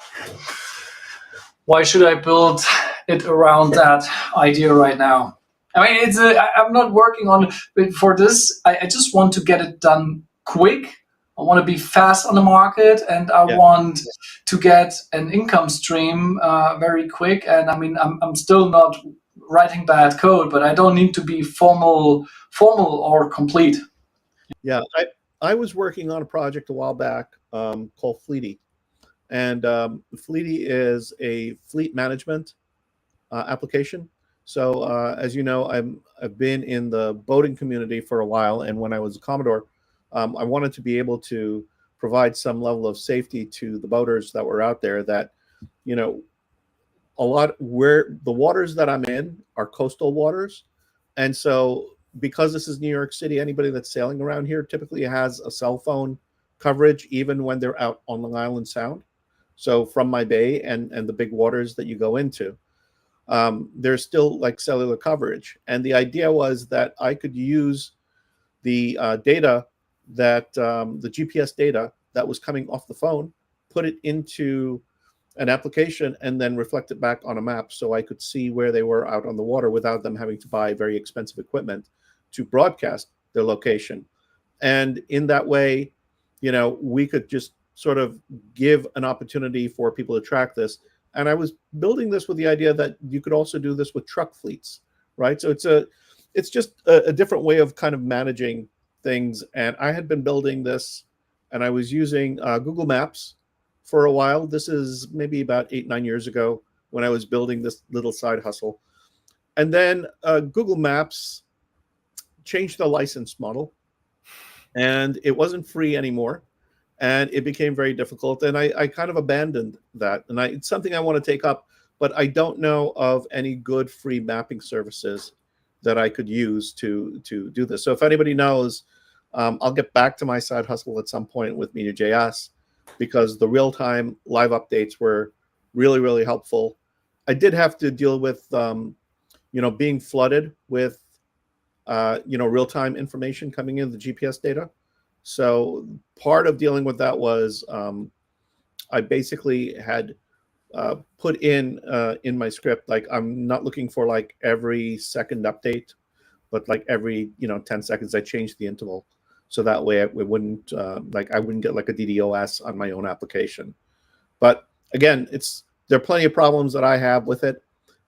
why should I build it around that idea right now? I mean, I'm not working on it for this. I just want to get it done quick. I want to be fast on the market, and I want to get an income stream very quick. And I mean, I'm still not writing bad code, but I don't need to be formal or complete. Yeah, I was working on a project a while back called Fleety. And Fleety is a fleet management application. So as you know, I've been in the boating community for a while. And when I was a Commodore, I wanted to be able to provide some level of safety to the boaters that were out there that, you know, a lot where the waters that I'm in are coastal waters. And so because this is New York City, anybody that's sailing around here typically has a cell phone coverage, even when they're out on Long Island Sound. So from my bay and the big waters that you go into, there's still like cellular coverage. And the idea was that I could use the data that the GPS data that was coming off the phone, put it into an application and then reflect it back on a map so I could see where they were out on the water without them having to buy very expensive equipment to broadcast their location. And in that way, you know, we could just sort of give an opportunity for people to track this. And I was building this with the idea that you could also do this with truck fleets, right? So it's just a different way of kind of managing things. And I had been building this, and I was using Google Maps for a while. This is maybe about 8-9 years ago when I was building this little side hustle. And then Google Maps changed the license model, and it wasn't free anymore. And it became very difficult. And I kind of abandoned that. And it's something I want to take up, but I don't know of any good free mapping services that I could use to do this. So if anybody knows, I'll get back to my side hustle at some point with MeteorJS, because the real-time live updates were really, really helpful. I did have to deal with, you know, being flooded with, you know, real-time information coming in, the GPS data. So part of dealing with that was I basically had put in my script, like, I'm not looking for like every second update, but like every, you know, 10 seconds I changed the interval. So that way it wouldn't like I wouldn't get like a DDoS on my own application. But again, there are plenty of problems that I have with it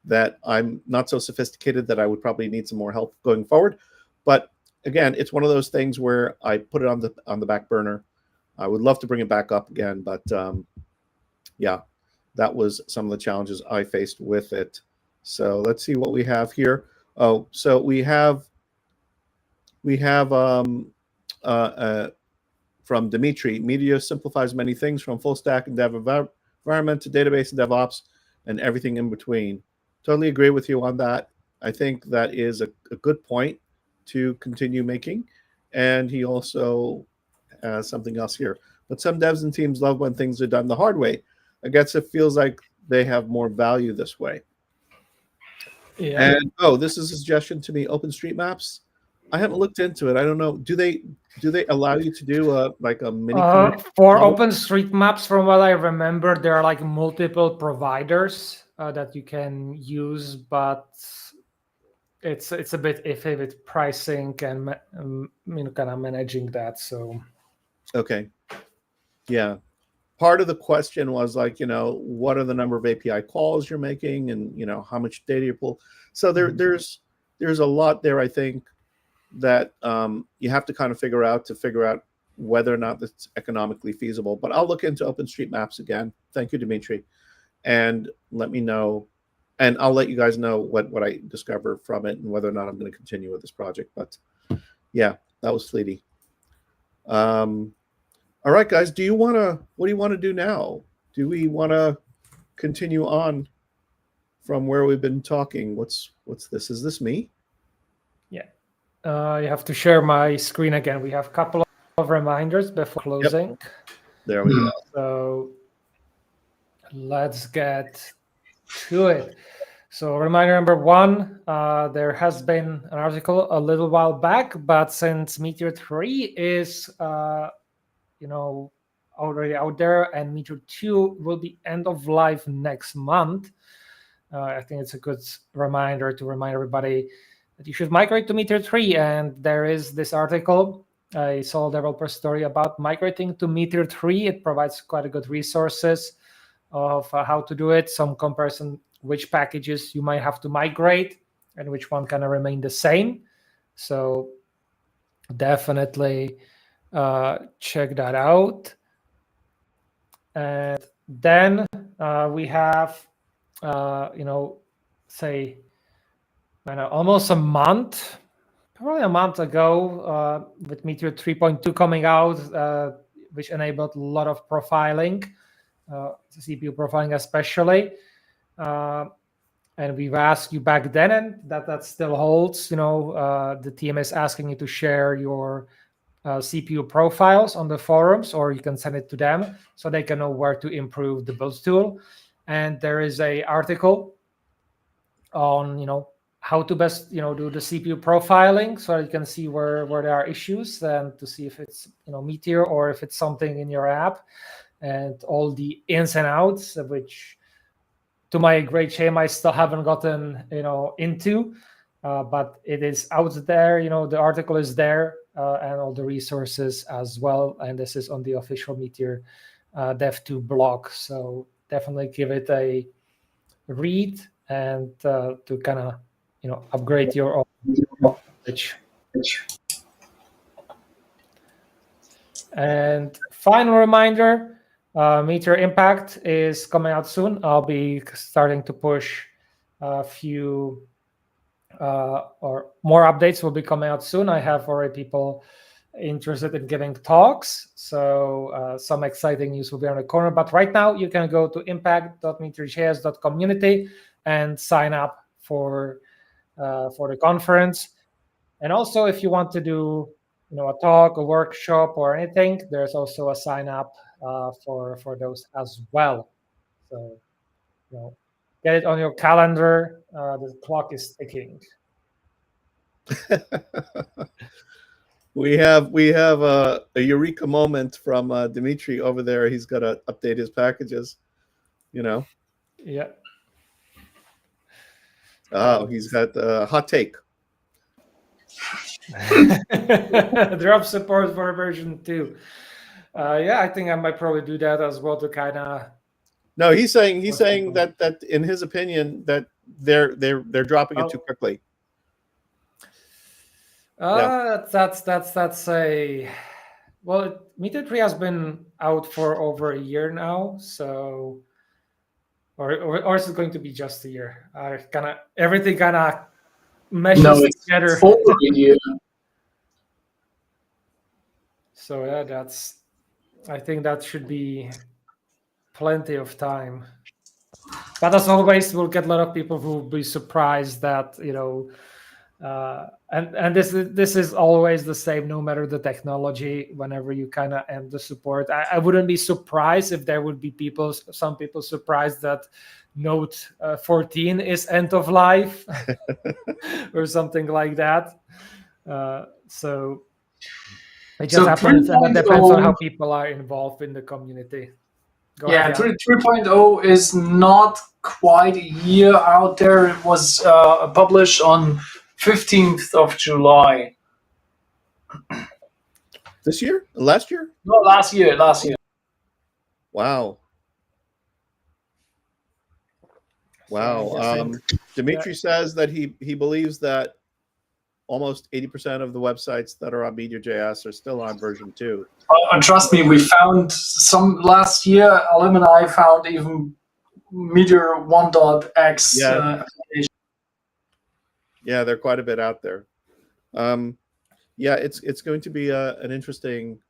that I'm not so sophisticated that I would probably need some more help going forward. But again, it's one of those things where I put it on the back burner. I would love to bring it back up again, but yeah, that was some of the challenges I faced with it. So let's see what we have here. Oh, so we have from Dimitri, Meteor simplifies many things from full stack and dev environment to database and DevOps and everything in between. Totally agree with you on that. I think that is a good point to continue making. And he also has something else here. But some devs and teams love when things are done the hard way. I guess it feels like they have more value this way. Yeah. And oh, this is a suggestion to me, OpenStreetMaps. I haven't looked into it. I don't know. Do they allow you to do like a mini for OpenStreetMaps? From what I remember, there are like multiple providers that you can use, but it's a bit iffy with pricing and you know, kind of managing that. So okay, yeah. Part of the question was like, you know, what are the number of API calls you're making, and you know how much data you pull. So there's a lot there, I think, that you have to kind of figure out whether or not it's economically feasible. But I'll look into OpenStreetMaps again. Thank you, Dimitri, and let me know, and I'll let you guys know what I discover from it and whether or not I'm going to continue with this project. But yeah, that was Fleety. All right, guys, what do you want to do now? Do we want to continue on from where we've been talking? What's this? Is this me? Yeah. You have to share my screen again. We have a couple of reminders before closing. There we go. So let's get to it. So reminder number one, there has been an article a little while back, but since Meteor 3 is already out there and Meteor 2 will be end of life next month, I think it's a good reminder to remind everybody that you should migrate to Meteor 3. And there is this article, I saw a developer story about migrating to Meteor 3. It provides quite a good resources of how to do it, some comparison, which packages you might have to migrate and which one can remain the same. So definitely check that out. And then we have, say, almost a month, probably a month ago, with Meteor 3.2 coming out, which enabled a lot of profiling, CPU profiling especially. And we've asked you back then, and that still holds. The team is asking you to share your CPU profiles on the forums, or you can send it to them so they can know where to improve the build tool. And there is a article on how to best do the CPU profiling, so you can see where there are issues and to see if it's Meteor or if it's something in your app, and all the ins and outs, which to my great shame I still haven't gotten into, but it is out there. The article is there, and all the resources as well, and this is on the official Meteor Dev2 blog, so definitely give it a read and to kind of upgrade your own knowledge. And final reminder, Meteor Impact is coming out soon. I'll be starting to push a few or more updates will be coming out soon. I have already people interested in giving talks, so some exciting news will be on the corner. But right now you can go to impact.meteorjs.community and sign up for the conference. And also, if you want to do a talk, a workshop, or anything, there's also a sign up for those as well. So get it on your calendar. The clock is ticking. We have a eureka moment from Dmitry over there. He's got to update his packages. Yeah. Oh, he's got a hot take. Drop support for version 2. I think I might probably do that as well to kind of. No, he's saying that in his opinion that they're dropping it too quickly. That's a Meteor 3 has been out for over a year now, so or is it going to be just a year? Everything kind of meshes together. Over a year. So I think that should be plenty of time. But as always, we'll get a lot of people who will be surprised that and this is always the same, no matter the technology. Whenever you kind of end the support, I wouldn't be surprised if there would be some people surprised that Node 14 is end of life or something like that. So it just happens, and that depends on how people are involved in the community. Go ahead. 3.0 is not quite a year out there. It was published on 15th of July. This year? Last year? No, last year. Wow. Dmitry says that he believes that almost 80% of the websites that are on MeteorJS are still on version 2. Trust me, we found some last year. Alim and I found even Meteor 1.x. Yeah, they're quite a bit out there. It's going to be an interesting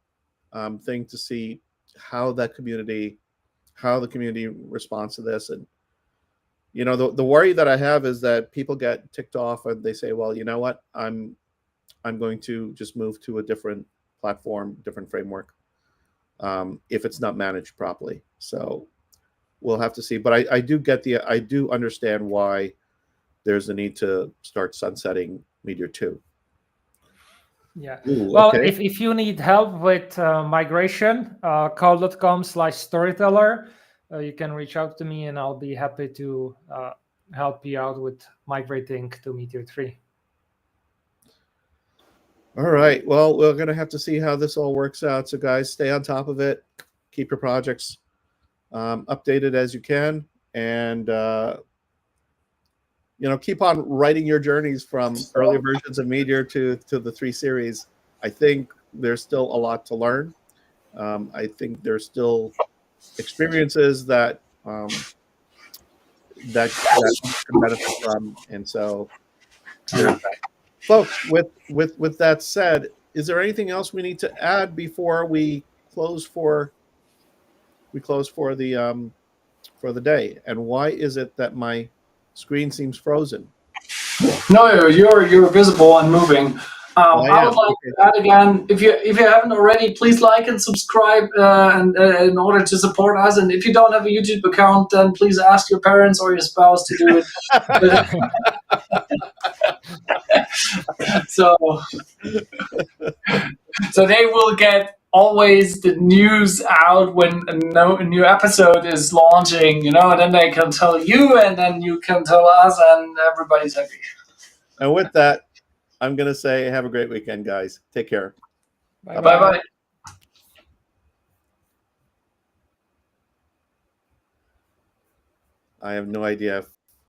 thing to see how the community responds to this. And the worry that I have is that people get ticked off and they say, well, you know what, I'm going to just move to a different platform, different framework, if it's not managed properly. So we'll have to see. But I do understand why there's a need to start sunsetting Meteor 2. Yeah. Ooh, Well, okay. if you need help with migration, call.com/storyteller, you can reach out to me and I'll be happy to help you out with migrating to Meteor 3. All right. Well, we're going to have to see how this all works out. So, guys, stay on top of it. Keep your projects updated as you can. And, keep on writing your journeys from early versions of Meteor to the 3 series. I think there's still a lot to learn. I think there's still experiences that you can benefit from. And so, folks, with that said, is there anything else we need to add before we close for the day? And why is it that my screen seems frozen? No, you're visible and moving. I would like to add again, if you haven't already, please like and subscribe and in order to support us. And if you don't have a YouTube account, then please ask your parents or your spouse to do it. so they will get always the news out when a new episode is launching, and then they can tell you, and then you can tell us, and everybody's happy. And with that, I'm going to say have a great weekend, guys. Take care. Bye-bye. I have no idea if